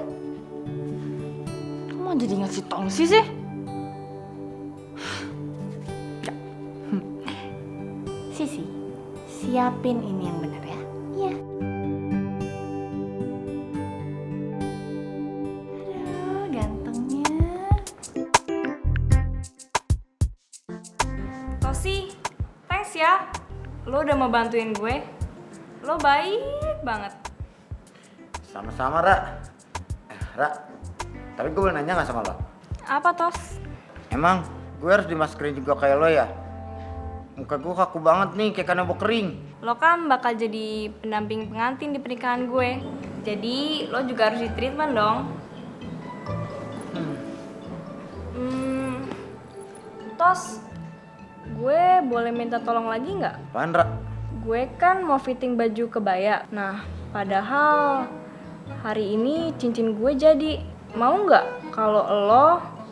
Kamu jadi ngasih tongsi sih? Sisi, siapin ini yang benar ya. Iya. Aduh, gantengnya. Tosi, thanks ya. Lo udah mau bantuin gue. Lo baik banget. Sama-sama, Ra. Ra, tapi gue boleh nanya gak sama lo? Apa, Tos? Emang gue harus dimaskerin juga kayak lo ya? Muka gue kaku banget nih, kayak kanebo kering. Lo kan bakal jadi pendamping pengantin di pernikahan gue. Jadi lo juga harus di-treatment dong. Tos, gue boleh minta tolong lagi nggak? Apaan, Ra? Gue kan mau fitting baju kebaya. Nah, padahal hari ini cincin gue jadi. Mau nggak kalau lo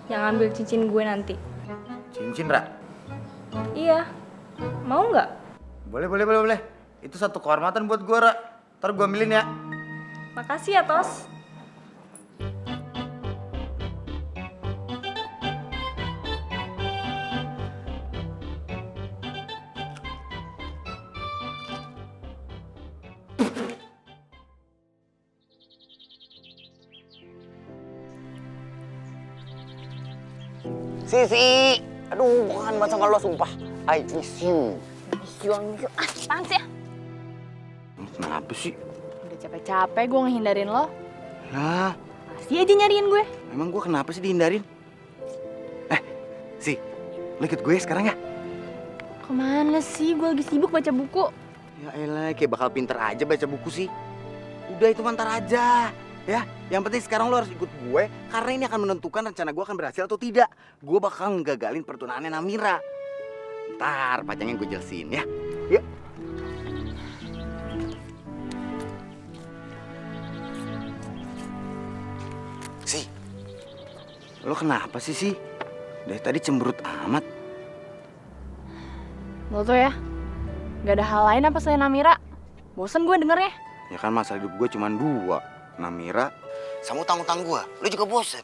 yang ambil cincin gue nanti? Cincin, Ra? Iya. Mau nggak? Boleh. Itu satu kehormatan buat gue, Ra. Ntar gue ambilin ya. Makasih ya, Tos. Sisi, aduh, gue kangen banget sama lo, sumpah. I miss you. Apaan sih ya? Kenapa sih? Udah capek-capek gue ngehindarin lo. Lah, Masih aja nyariin gue. emang gue kenapa sih dihindarin? Lo ikut gue sekarang ya? Kemana sih? Gue lagi sibuk baca buku. Ya elah, kayak bakal pinter aja baca buku sih. Udah itu mantar aja. Ya, yang penting sekarang lo harus ikut gue karena ini akan menentukan rencana gue akan berhasil atau tidak. Gue bakal ngegagalin pertunangannya Namira. Ntar panjangnya gue jelasin ya. Yuk. Si, lo kenapa sih? Dari tadi cemberut amat. Lo tuh ya, gak ada hal lain apa selain Namira? Bosen gue dengernya. Ya kan masalah hidup gue cuma dua. Namira sama utang-utang gue. Lo juga bosen.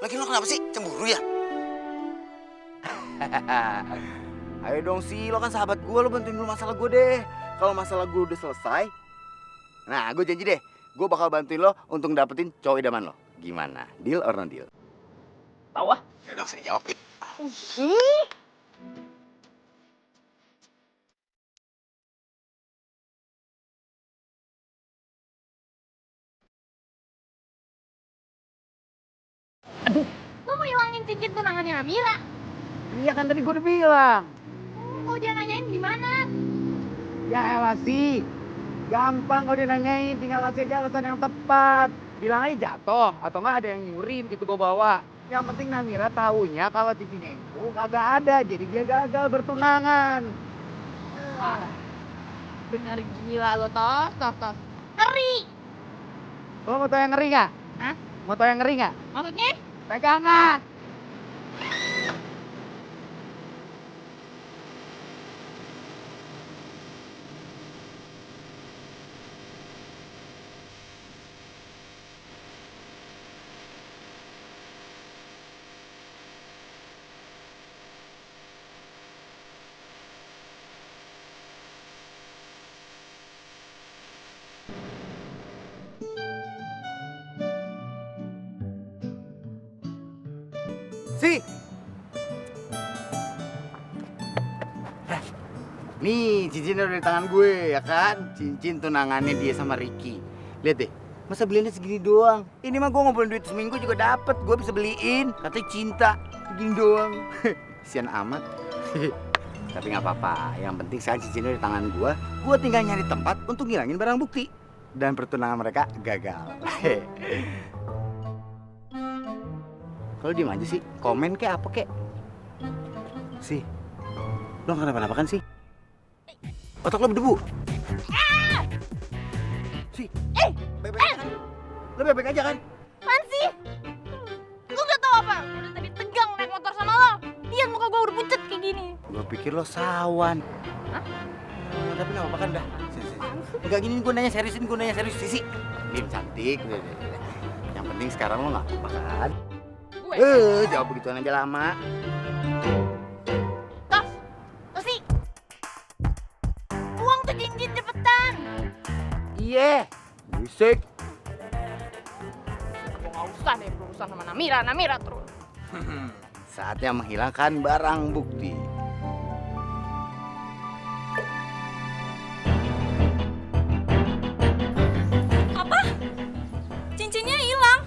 Lagi lo kenapa sih? Cemburu ya? Ayo dong sih, lo kan sahabat gue, lo bantuin dulu masalah gue deh. Kalau masalah gue udah selesai, nah gue janji deh, gue bakal bantuin lo untuk dapetin cowok idaman lo. Gimana? Deal or no deal? Tahu ah? Ya dong, saya jawabin. Lo mau hilangin cincin tunangannya Namira? Iya kan tadi gue udah bilang. Kok dia nanyain gimana? Ya elah sih, gampang kalau dia nanyain, tinggal kasih aja alasan yang tepat. Bilang aja jatuh, atau nggak ada yang nyuri gitu gue bawa. Yang penting Namira taunya kalau cincinnya itu kagak ada, jadi dia gagal bertunangan. Bener gila lo, Tos. Ngeri! Lo mau tau yang ngeri nggak? Hah? Mau tau yang ngeri nggak? Maksudnya? Pegangan! Si. Nih, cincinnya udah di tangan gue, ya kan? Cincin tunangannya dia sama Ricky. Lihat deh, masa beliinnya segini doang? Ini mah gue ngumpulin duit seminggu juga dapet, gue bisa beliin. Katanya cinta, segini doang. Sian amat. Tapi nggak apa-apa, yang penting sekarang cincinnya di tangan gue tinggal nyari tempat untuk ngilangin barang bukti. Dan pertunangan mereka gagal. Kalau diem aja sih, komen kek apa kek? Si, lo nggak kenapa-napa kan sih? Otak lo berdebu. Si, baik-baik aja kan? Lo baik-baik aja kan? Apaan sih? Lu gak tau apa? Udah tadi tegang naik motor sama lo. Lihat muka gue udah pucet kayak gini. Gue pikir lo sawan. Hah? Tapi nggak apa-apa kan dah. Enggak gini, gue nanya seriusin, gue nanya serius. Sisi, Lim cantik. Yang penting sekarang lo nggak apa-apa kan? Jawab begituan aja lama. Tosi! Uang tuh cincin cepetan! Iya, bisik. Aku gak usah deh berurusan sama Namira terus. Saatnya menghilangkan barang bukti. Apa? Cincinnya hilang?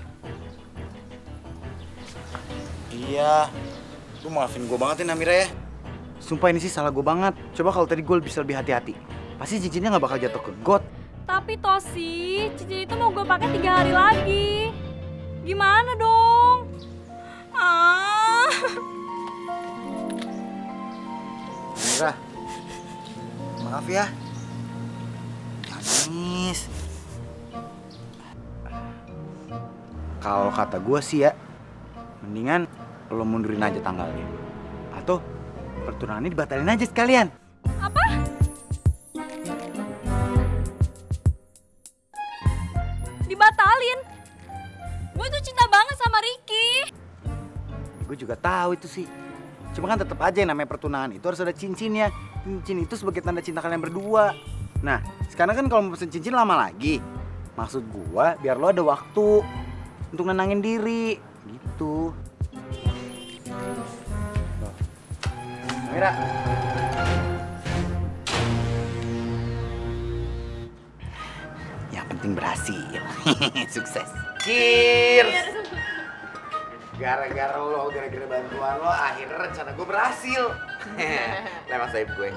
Iya, lu maafin gue banget ya Namira ya. Sumpah ini sih salah gue banget. Coba kalau tadi gue bisa lebih hati-hati. Pasti cincinnya nggak bakal jatuh ke got. Tapi Tosi, cincin itu mau gue pakai 3 hari lagi. Gimana dong? Maaf ya. Jangan nangis. Kalau kata gue sih ya, mendingan lo mundurin aja tanggalnya. Atau pertunangannya dibatalin aja sekalian. Apa? Dibatalin? Gue tuh cinta banget sama Ricky. Gue juga tahu itu sih. Cuma kan tetap aja yang namanya pertunangan itu harus ada cincinnya. Cincin itu sebagai tanda cinta kalian berdua. Nah, sekarang kan kalau mau pesen cincin lama lagi. Maksud gua biar lo ada waktu untuk nenangin diri. Gitu. Mira. Yang penting berhasil. Sukses. Cheers. Gara-gara lo, gara-gara bantuan lo, akhirnya rencana gue berhasil. Lewat sayap gue.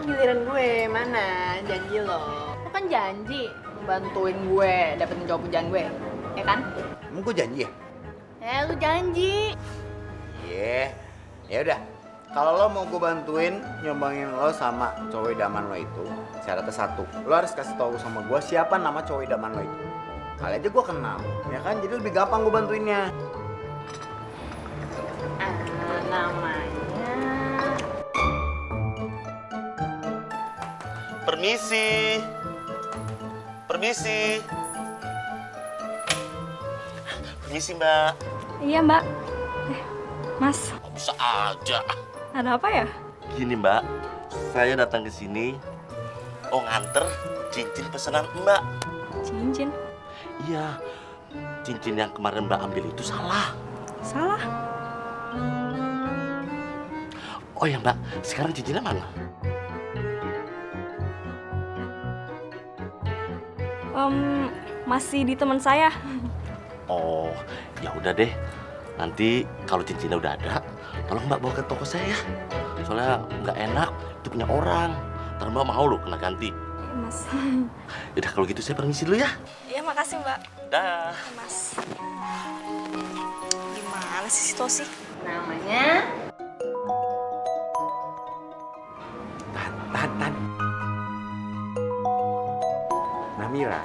Giliran gue, mana janji lo? Lo kan janji bantuin gue dapetin cowok pujaan gue, ya kan? Emang gue janji ya? Lu janji. Iya. Ya udah. Kalau lo mau gue bantuin nyombangin lo sama cowok idaman lo itu, syaratnya satu. Lo harus kasih tahu sama gue siapa nama cowok idaman lo itu. Kali aja gue kenal, ya kan? Jadi lebih gampang gue bantuinnya. Namanya... Permisi. Permisi. Permisi, Mbak. Iya, Mbak. Mas. Kok bisa aja? Ada apa ya? Gini, Mbak. Saya datang ke sini nganter cincin pesanan Mbak. Cincin? Iya. Cincin yang kemarin Mbak ambil itu salah. Salah? Oh ya, Mbak. Sekarang cincinnya mana? Masih di teman saya. Oh, ya udah deh. Nanti kalau cincinnya udah ada, tolong Mbak bawa ke toko saya ya. Soalnya nggak enak, itu punya orang. Ntar Mbak mau loh kena ganti. Iya, Mas. Yaudah kalau gitu saya permisi dulu ya. Iya, makasih, Mbak. Dah. Mas. Gimana sih situasi? Namanya... Tahan. Namira.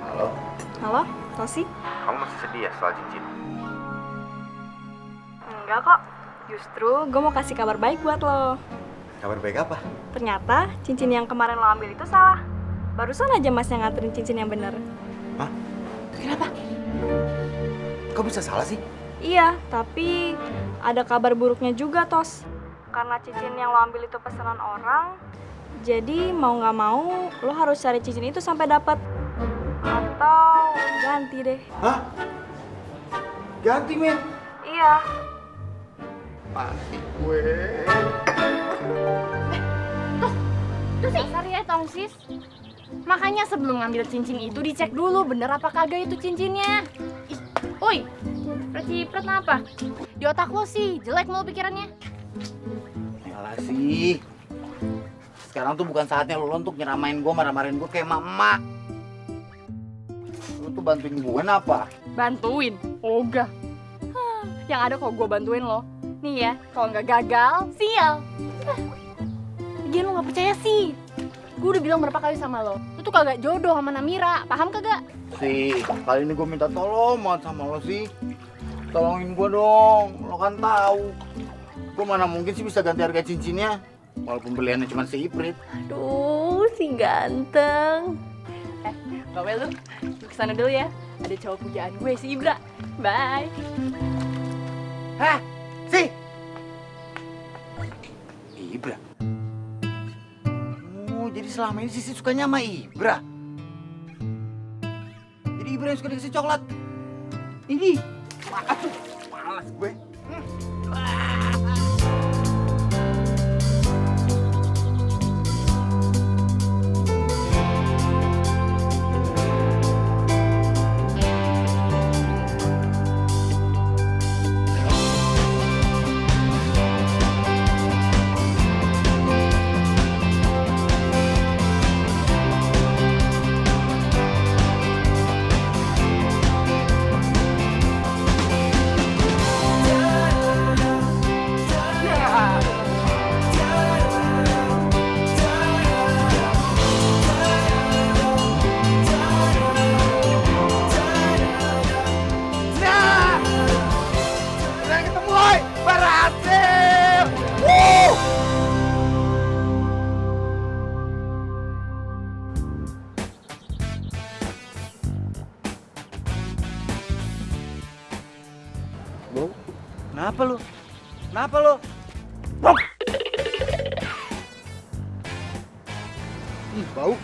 Halo? Halo, Tosi? Kamu masih sedih ya soal cincin? Enggak kok. Justru gue mau kasih kabar baik buat lo. Kabar baik apa? Ternyata cincin yang kemarin lo ambil itu salah. Barusan aja Mas yang nganterin cincin yang bener. Hah? Kenapa? Kok bisa salah sih? Iya, tapi ada kabar buruknya juga, Tos. Karena cincin yang lo ambil itu pesanan orang, jadi mau nggak mau lo harus cari cincin itu sampai dapat. Atau ganti deh. Hah? Ganti, men? Iya. Pasti gue. Dasar ya, Tongsis. Makanya sebelum ngambil cincin itu dicek dulu bener apa kagak itu cincinnya. Ih, woi, ciprat apa? Di otak lo sih jelek mulu pikirannya. Yalah sih. Sekarang tuh bukan saatnya lo untuk nyeramain gue, marah-marahin gue kayak emak-emak. Lo tuh bantuin gue apa? Bantuin? Ogah. Yang ada kok gue bantuin lo. Nih ya, kalau nggak gagal, sial. Lagian lo nggak percaya sih. Gue udah bilang berapa kali sama lo. Lo tuh kagak jodoh sama Namira, paham kagak? Sih, kali ini gue minta tolong banget sama lo sih. Tolongin gue dong, lo kan tahu. Gue mana mungkin sih bisa ganti harga cincinnya. Walaupun beliannya cuma seiprit. Aduh, si ganteng. Bawel lu kesana dulu ya. Ada cowok pujaan gue si Ibra. Bye. Hah? Si? Ibra? Oh, jadi selama ini Sisi sukanya sama Ibra? Jadi Ibra yang suka dikasih coklat? Ini? Aduh, malas gue. Kenapa lu? Kenapa lu? Bau.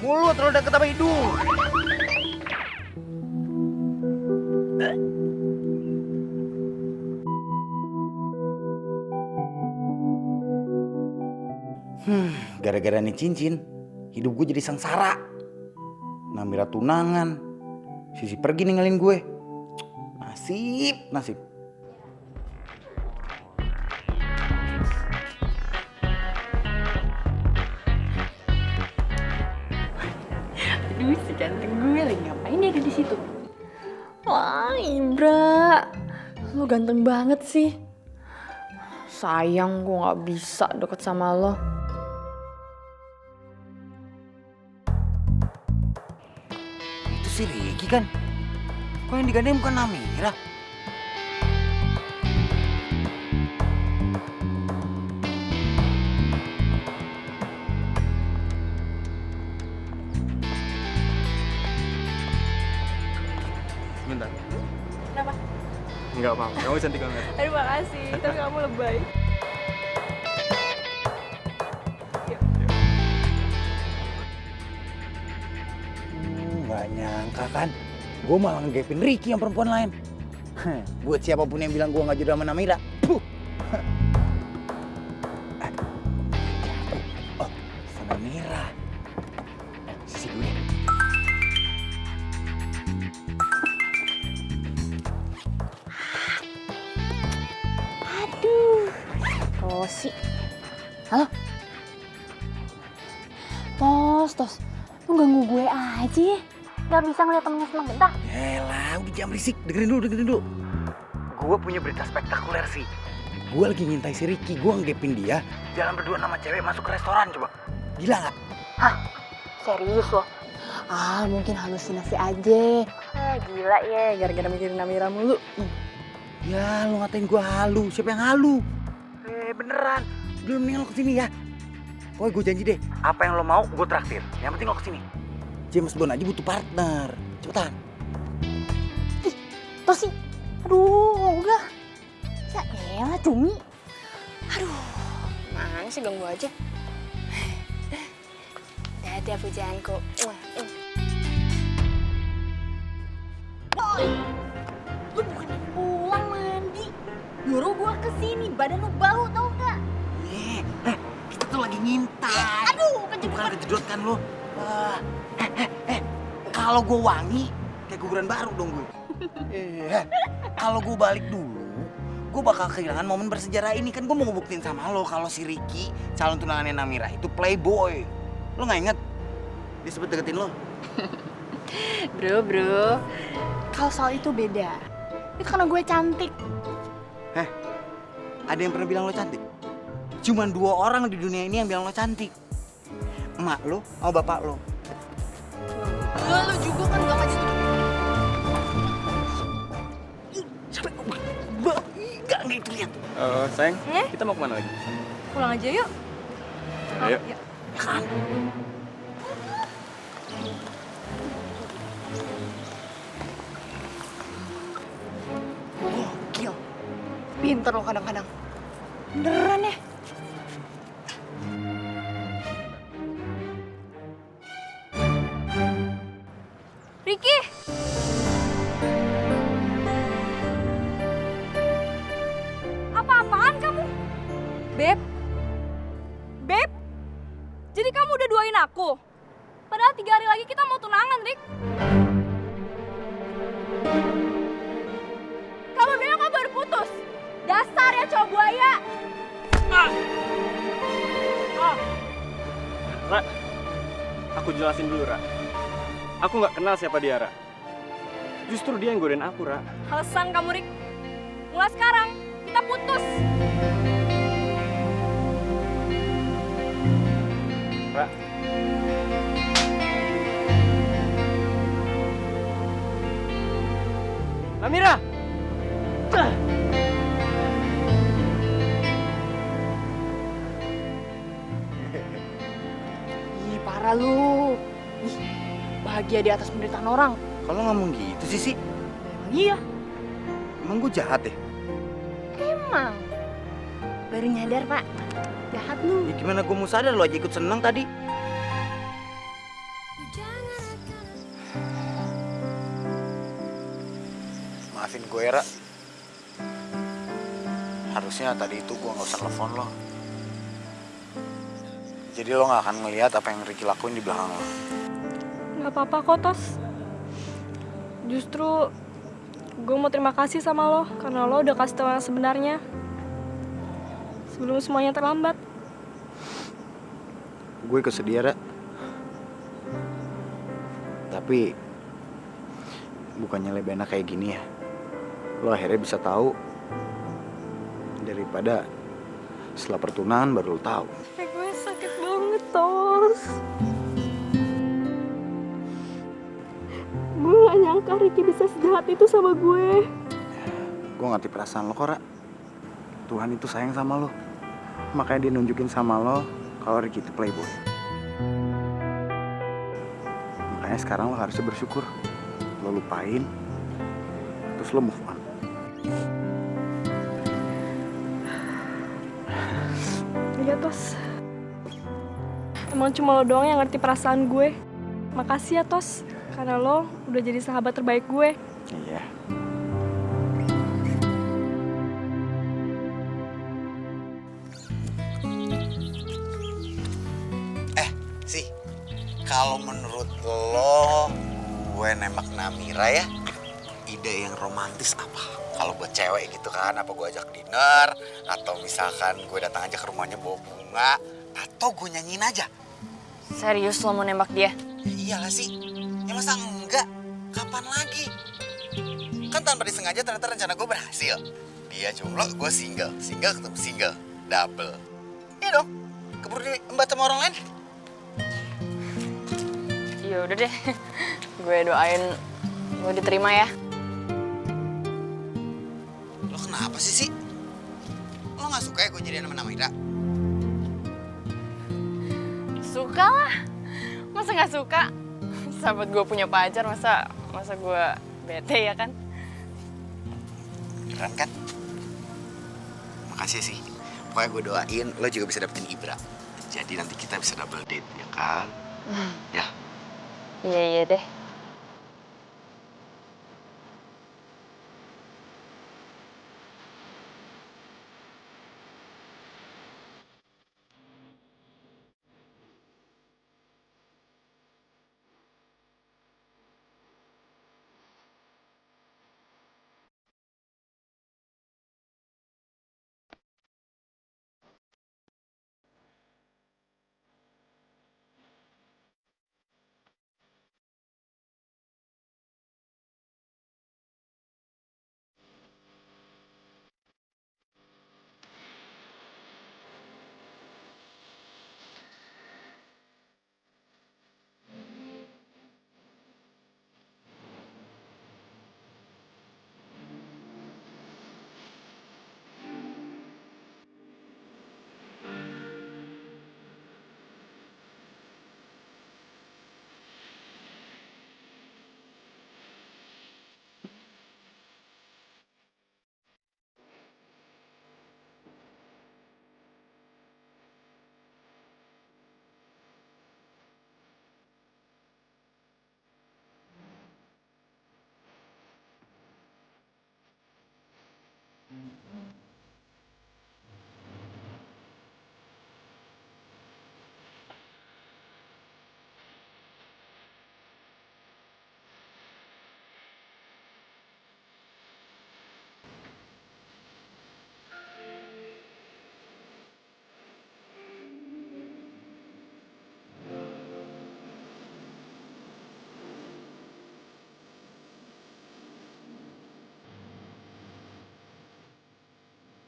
Mulut terlalu deket sama hidung. Gara-gara nih cincin, hidup gue jadi sengsara. Namira tunangan, Sisi pergi ninggalin gue. Nasib. Aduh, si cantik gue lagi ngapain dia ada di situ? Wah, Ibra, lu ganteng banget sih. Sayang gue nggak bisa deket sama lo. Itu si Ricky kan? Kok yang digandeng bukan Namira? Sebentar. Kenapa? Enggak apa-apa, kamu cantik banget. Terima kasih, tapi kamu lebay. Nggak nyangka kan? Gue malah ngegepin Ricky yang perempuan lain. Buat siapapun yang bilang gue nggak jodoh sama Namira. Puh. Oh, sama Namira. Sisi dulu ya. Aduh, Rosi. Halo? Tos, lu ganggu gue aja ya. Gak bisa ngeliat temennya seneng bentar. Yalah, udah jangan berisik. Dengerin dulu. Gue punya berita spektakuler sih. Gue lagi ngintai si Ricky. Gue ngegepin dia. Jalan berdua sama cewek masuk ke restoran coba. Gila nggak? Hah? Serius loh? Mungkin halusinasi aja. Gila ya, gara-gara mikirin Namira mulu. Ya, lu ngatain gue halu. Siapa yang halu? Beneran. Belum mendingan lo kesini ya. Pokoknya gue janji deh. Apa yang lo mau, gue traktir. Yang penting lo kesini. James Bond aja butuh partner. Cepetan. Tosi. Aduh, enggak. Ya elah, cumi. Aduh, mana sih ganggu aja. Hati-hati ya pujaanku. Boy, lu bukannya pulang mandi. Nyuruh gua kesini, badan lu bau tau gak? Kita tuh lagi ngintai. Aduh, bukan kejedot kan lo. Kalau gue wangi, kayak kuburan baru dong gue. Kalau gue balik dulu, gue bakal kehilangan momen bersejarah ini. Kan gue mau ngebuktiin sama lo kalau si Ricky, calon tunangannya Namira, itu playboy. Lo nggak inget? Dia sempet deketin lo. Bro, kalau soal itu beda. Itu karena gue cantik. Ada yang pernah bilang lo cantik? Cuman 2 orang di dunia ini yang bilang lo cantik. Emak lo sama bapak lo. Lu juga kan gak maju tuh. Sampai gak itu lihat. Sayang, kita mau kemana lagi? Pulang aja yuk. Ayo. Ya. Gokil. Pinter lo kadang-kadang. Beneran ya? Ricky! Apa-apaan kamu? Beb? Jadi kamu udah duain aku? Padahal 3 hari lagi kita mau tunangan, Rik. Kamu bilang kamu baru putus. Dasar ya cowok buaya. Ra, aku jelasin dulu, Ra. Aku nggak kenal siapa dia, Ra. Justru dia yang godain aku, Ra. Alasan kamu, Rik. Mulai sekarang, kita putus. Ra. Namira! Ih, parah lu. Ih, bahagia di atas penderitaan orang. Kalau ngomong gitu sih, Emang iya. Emang gue jahat ya? Emang. Baru nyadar, Pak. Jahat lu. Ya gimana gue mau sadar, lo aja ikut seneng tadi. Maafin gue ya, Ra. Harusnya tadi itu gue gak usah telepon lo. Jadi lo gak akan ngelihat apa yang Ricky lakuin di belakang lo. Gak apa-apa kok, Tos. Justru gue mau terima kasih sama lo karena lo udah kasih tau yang sebenarnya sebelum semuanya terlambat. Gue kesedih, Ra. Tapi bukannya lebih enak kayak gini ya. Lo akhirnya bisa tahu daripada setelah pertunangan baru lo tahu. Gue sakit banget, Tos. Gue gak nyangka Ricky bisa sejahat itu sama gue. Gue ngerti perasaan lo kok, Ra. Tuhan itu sayang sama lo. Makanya dia nunjukin sama lo kalau Ricky itu playboy. Makanya sekarang lo harusnya bersyukur. Lo lupain, terus lo move on. Iya, Tos. Emang cuma lo doang yang ngerti perasaan gue. Makasih ya, Tos. Karena lo udah jadi sahabat terbaik gue. Iya. Sih, kalau menurut lo, gue nembak Namira ya, ide yang romantis apa? Kalau buat cewek gitu kan, apa gue ajak dinner, atau misalkan gue datang aja ke rumahnya bawa bunga, atau gue nyanyiin aja. Serius lo mau nembak dia? Ya iyalah sih, ya masa enggak? Kapan lagi? Kan tanpa disengaja ternyata rencana gue berhasil. Dia jomblo, gue single, single ketemu single, double. Iya dong, keburu diembat sama orang lain. Ya udah deh, gue doain lo diterima ya. Lo kenapa sih? Lo gak suka ya gue jadian sama Namira? Suka lah, masa gak suka? Sahabat gue punya pacar, masa gue bete ya kan? Keren kan? Makasih sih. Pokoknya gue doain lo juga bisa dapetin Ibra. Jadi nanti kita bisa double date, ya kan? Ya. Iya deh.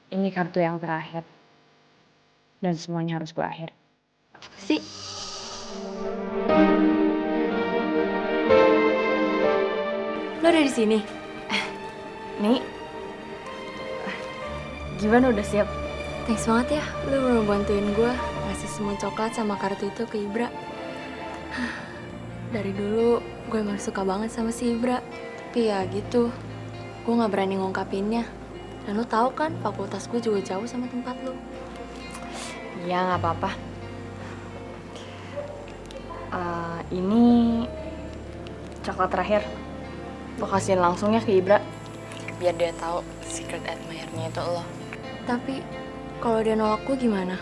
Ini kartu yang terakhir. Dan semuanya harus berakhir. Sih. Lo udah di sini? Nih. Gimana udah siap? Thanks banget ya, lo mau bantuin gue ngasih semua coklat sama kartu itu ke Ibra. Dari dulu gue emang suka banget sama si Ibra. Tapi ya gitu, gue nggak berani ngungkapinnya. Dan lo tahu kan, fakultas gue juga jauh sama tempat lo. Iya, nggak apa-apa. Ini coklat terakhir. Lo kasihin langsung ya ke Ibra. Biar dia tahu secret admirer-nya itu lo. Tapi kalau dia nolak gue gimana?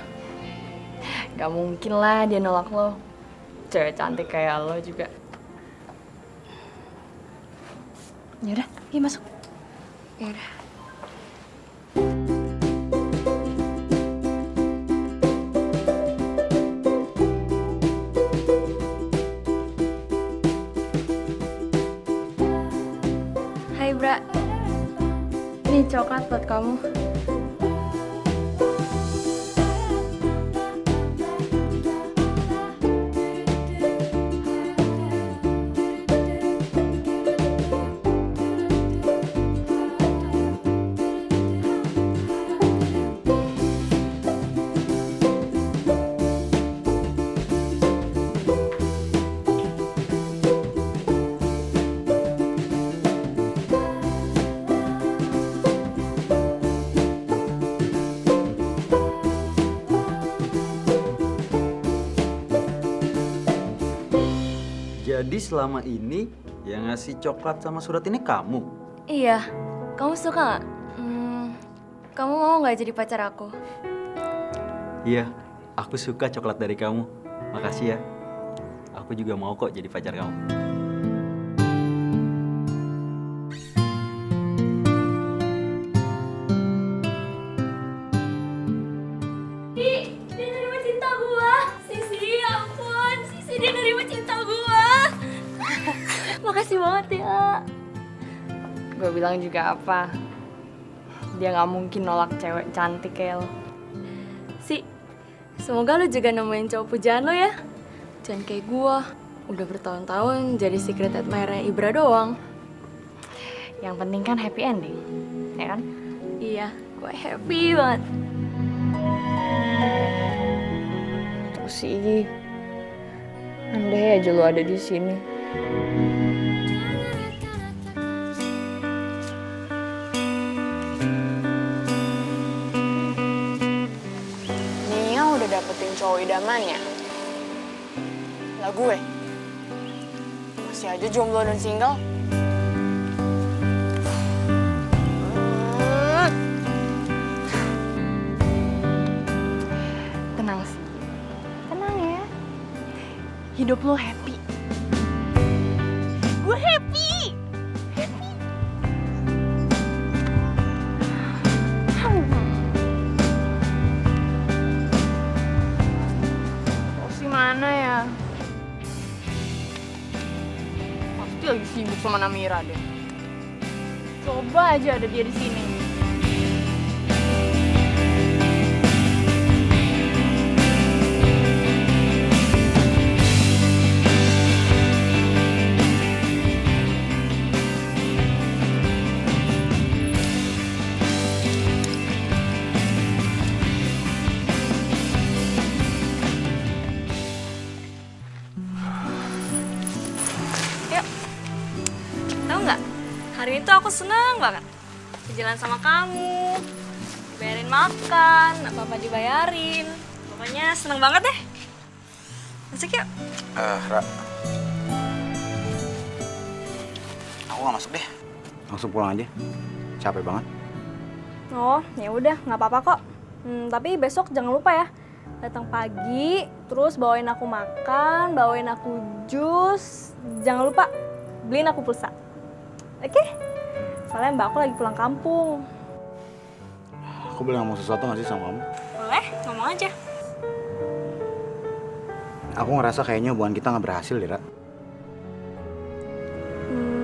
Gak mungkin lah dia nolak lo. Cewek cantik kayak lo juga. Yaudah, yuk masuk. Yaudah. Hai Bra, ini coklat buat kamu. Jadi selama ini yang ngasih coklat sama surat ini kamu? Iya, kamu suka nggak? Kamu mau nggak jadi pacar aku? Iya, aku suka coklat dari kamu. Makasih ya. Aku juga mau kok jadi pacar kamu. Dia nerima cinta gua. Sisi, ampun. Sisi, dia nerima cinta gua. Makasih banget ya. Gue bilang juga apa? Dia nggak mungkin nolak cewek cantik kayak lo. Semoga lo juga nemuin cowok pujaan lo ya. Jangan kayak gua, udah bertahun-tahun jadi secret admirer Ibra doang. Yang penting kan happy ending, ya kan? Iya, gue happy banget. Terus sih, andai aja lo ada di sini. Nia udah dapetin cowok idamannya. Lah gue, masih aja jomblo dan single. Tenang sih, tenang ya. Hidup lo happy. Gue happy. Rosi mana ya? Pasti lagi sibuk sama Namira deh. Coba aja ada dia di sini. Tahu nggak? Hari itu aku senang banget. Jalan sama kamu, dibayarin makan, apa-apa dibayarin. Pokoknya seneng banget deh. Masuk yuk. Ra. Aku nggak masuk deh. Langsung pulang aja. Capek banget. Oh, ya udah, nggak apa-apa kok. Tapi besok jangan lupa ya. Datang pagi, terus bawain aku makan, bawain aku jus. Jangan lupa beliin aku pulsa. Oke? Soalnya mbak aku lagi pulang kampung. Aku boleh ngomong sesuatu nggak sih sama kamu? Boleh, ngomong aja. Aku ngerasa kayaknya hubungan kita nggak berhasil deh, Ra.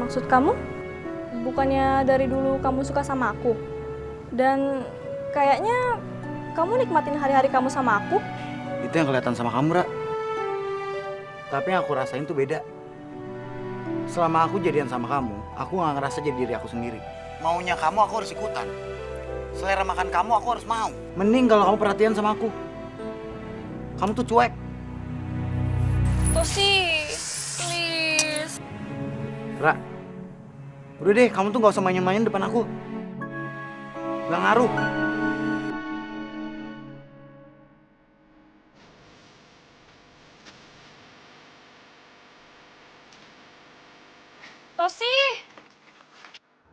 Maksud kamu? Bukannya dari dulu kamu suka sama aku? Dan kayaknya kamu nikmatin hari-hari kamu sama aku? Itu yang kelihatan sama kamu, Ra. Tapi yang aku rasain tuh beda. Selama aku jadian sama kamu, aku nggak ngerasa jadi diri aku sendiri. Maunya kamu aku harus ikutan. Selera makan kamu aku harus mau. Mending kalau kamu perhatian sama aku. Kamu tuh cuek. Tuh sih, please. Ra, Udah deh, kamu tuh gak usah main-main depan aku. Gak ngaruh. Tosi!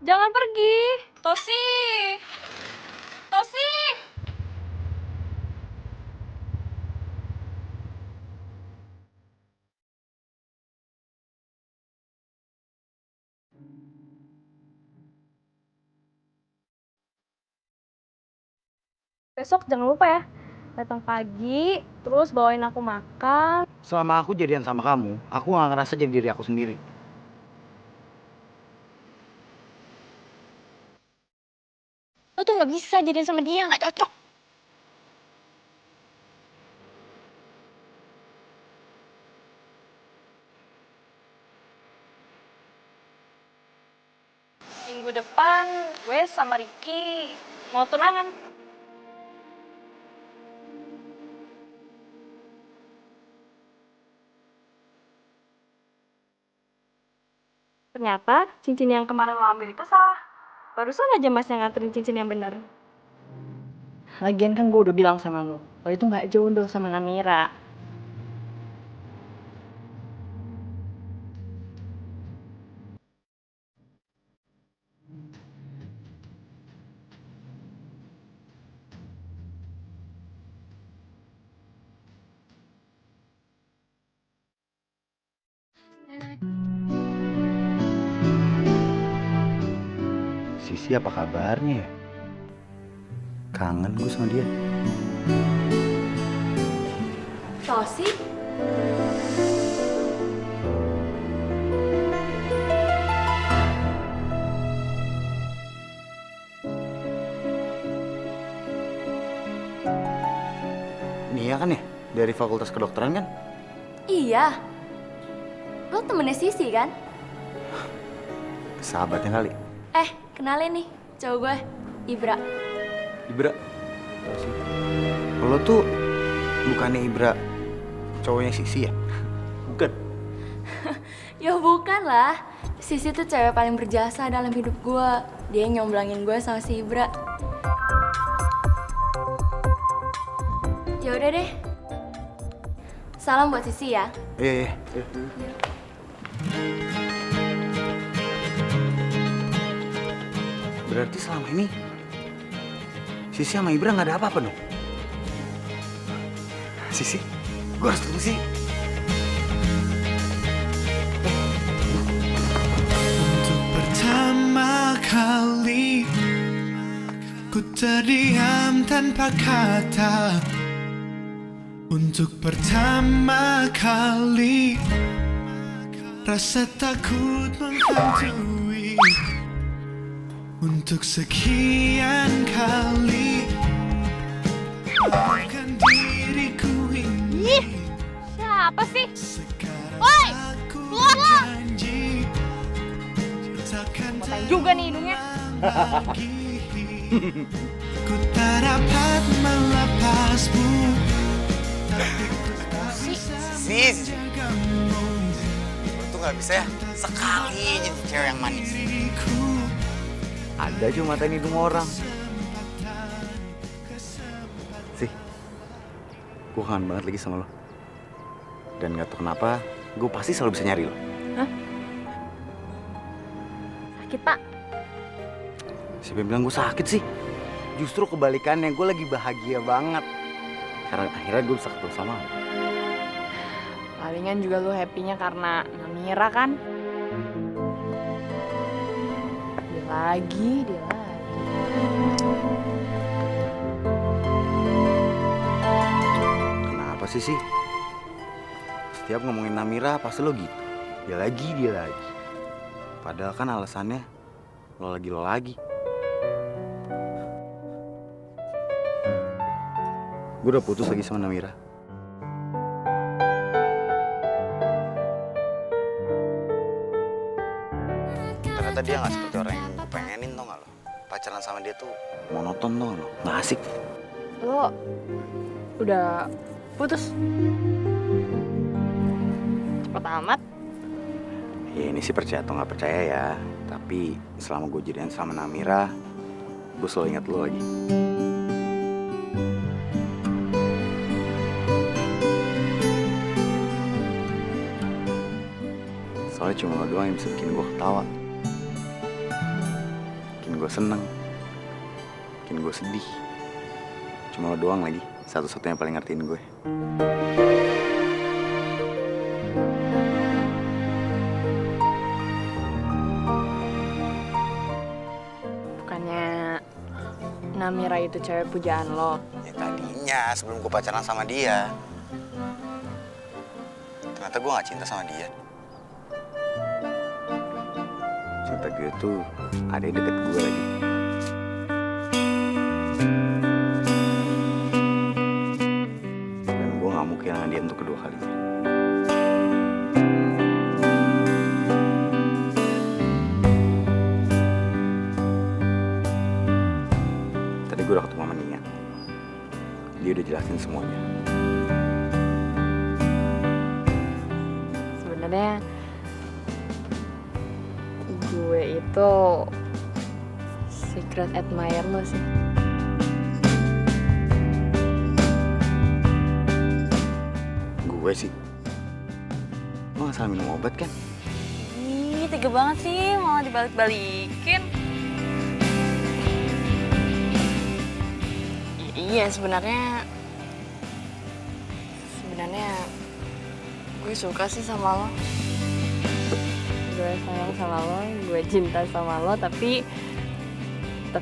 Jangan pergi! Tosi! Tosi! Besok jangan lupa ya, datang pagi, terus bawain aku makan. Selama aku jadian sama kamu, aku gak ngerasa jadi diri aku sendiri. Lo tuh gak bisa jadian sama dia, gak cocok. Minggu depan gue sama Ricky mau tunangan. Ternyata cincin yang kemarin lo ambil itu salah. Barusan aja mas yang nganterin cincin yang benar. Lagian kan gue udah bilang sama lo itu nggak jodoh sama Namira. Sisi apa kabarnya ya? Kangen gue sama dia. Tosi? Nia kan ya? Dari Fakultas Kedokteran kan? Iya. Lo temennya Sisi kan? Sahabatnya kali. Kenalin nih, cowok gue, Ibra. Ibra. Lo tuh bukannya Ibra cowoknya Sisi ya? Bukan. Ya bukan lah. Sisi tuh cewek paling berjasa dalam hidup gue. Dia nyomblangin gue sama si Ibra. Ya udah deh. Salam buat Sisi ya. Iya. Berarti selama ini Sisi sama Ibra nggak ada apa-apa dong? Sisi, gue harus tunggu sih. Untuk pertama kali ku terdiam tanpa kata. Untuk pertama kali rasa takut menghantui. Untuk sekian kali maafkan diriku ini. Siapa sih? Woi! Keluar lo! Botain juga nih hidungnya. Ku tak dapat melepasmu. Sis, lu tuh gak bisa ya sekali jadi cewek yang manis. Ada cuma matain hidung orang. Sih, gue kangen banget lagi sama lo. Dan gak tau kenapa, gue pasti selalu bisa nyari lo. Hah? Sakit, Pak? Siapa yang bilang gue sakit sih? Justru kebalikannya, gue lagi bahagia banget. Karena akhirnya gue bisa ketemu sama lo. Palingan juga lo happy-nya karena Namira kan? Dia lagi. Kenapa sih? Setiap ngomongin Namira pasti lo gitu. Dia lagi. Padahal kan alasannya lo lagi. Gue udah putus lagi sama Namira. Ternyata dia gak seperti orang yang gue pengenin, tau gak lo? Pacaran sama dia tuh monoton, tau gak lo? Gak asik. Lo udah putus? Cepet amat. Ya ini sih percaya atau nggak percaya ya. Tapi selama gue jadian sama Namira, gue selalu ingat lo lagi. Soalnya cuma lo doang yang bisa bikin gue ketawa, bikin gue seneng, bikin gue sedih. Cuma lo doang lagi, satu-satunya yang paling ngertiin gue. Bukannya Namira itu cewek pujaan lo? Ya tadinya sebelum gue pacaran sama dia. Ternyata gue gak cinta sama dia. Cinta gue tuh ada di deket gue lagi. Dan gue gak mau kehilangan dia untuk kedua kalinya. Tadi gue udah ketemu sama Nia. Dia udah jelasin semuanya. Sebenarnya gue itu secret admirer lo sih. Gue sih. Lo gak salah minum obat kan? Ih, tega banget sih, malah dibalik-balikin. Iya, sebenarnya gue suka sih sama lo. Gue sayang sama lo, gue cinta sama lo, tapi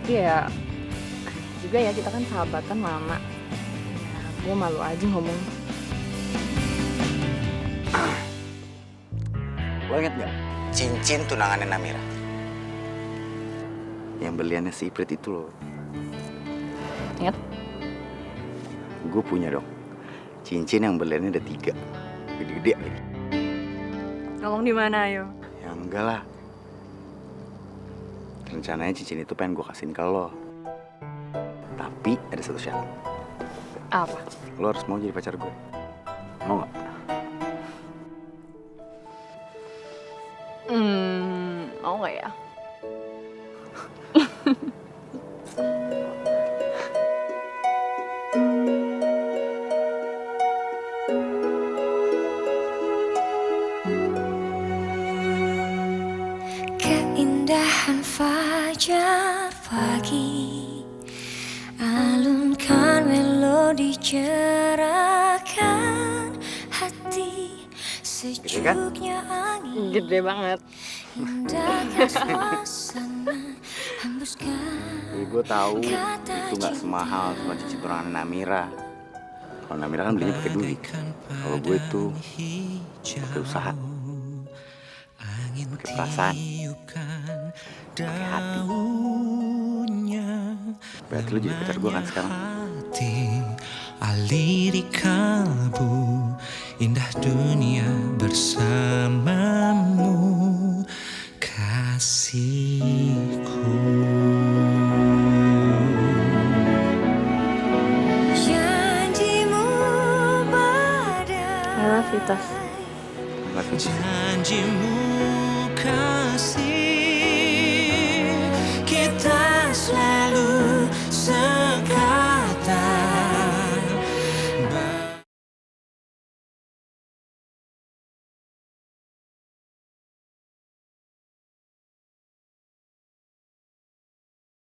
ya juga ya kita kan sahabatan lama. Ya, gue malu aja ngomong. Lo inget gak? Cincin tunangannya Namira. Yang beliannya si Iprit itu loh. Ingat? Gue punya dong. Cincin yang berliannya ada 3. Gede-gede lagi. Ngomong di mana, ayo? Ya enggak lah. Rencananya cincin itu pengen gue kasihin ke lo. Tapi ada satu syarat. Apa? Lo harus mau jadi pacar gue. Mau gak? Mau gak ya? Keindahan fajar pagi, alunkan melodi, cerahkan hati, sejuknya angin. Gede banget. Indahkan suasana, hembuskan. Jadi gue tahu itu nggak semahal cuma cincin tunangan Namira. Kalau Namira kan belinya pakai duit. Kalau gue tuh pakai usaha, pakai perasaan, pakai hati. Berarti lu jadi pacar gue kan sekarang? Aliri kalbu, indah dunia bersamamu, kasihku. Janjimu badai, I love you, Tas. Janjimu kasih.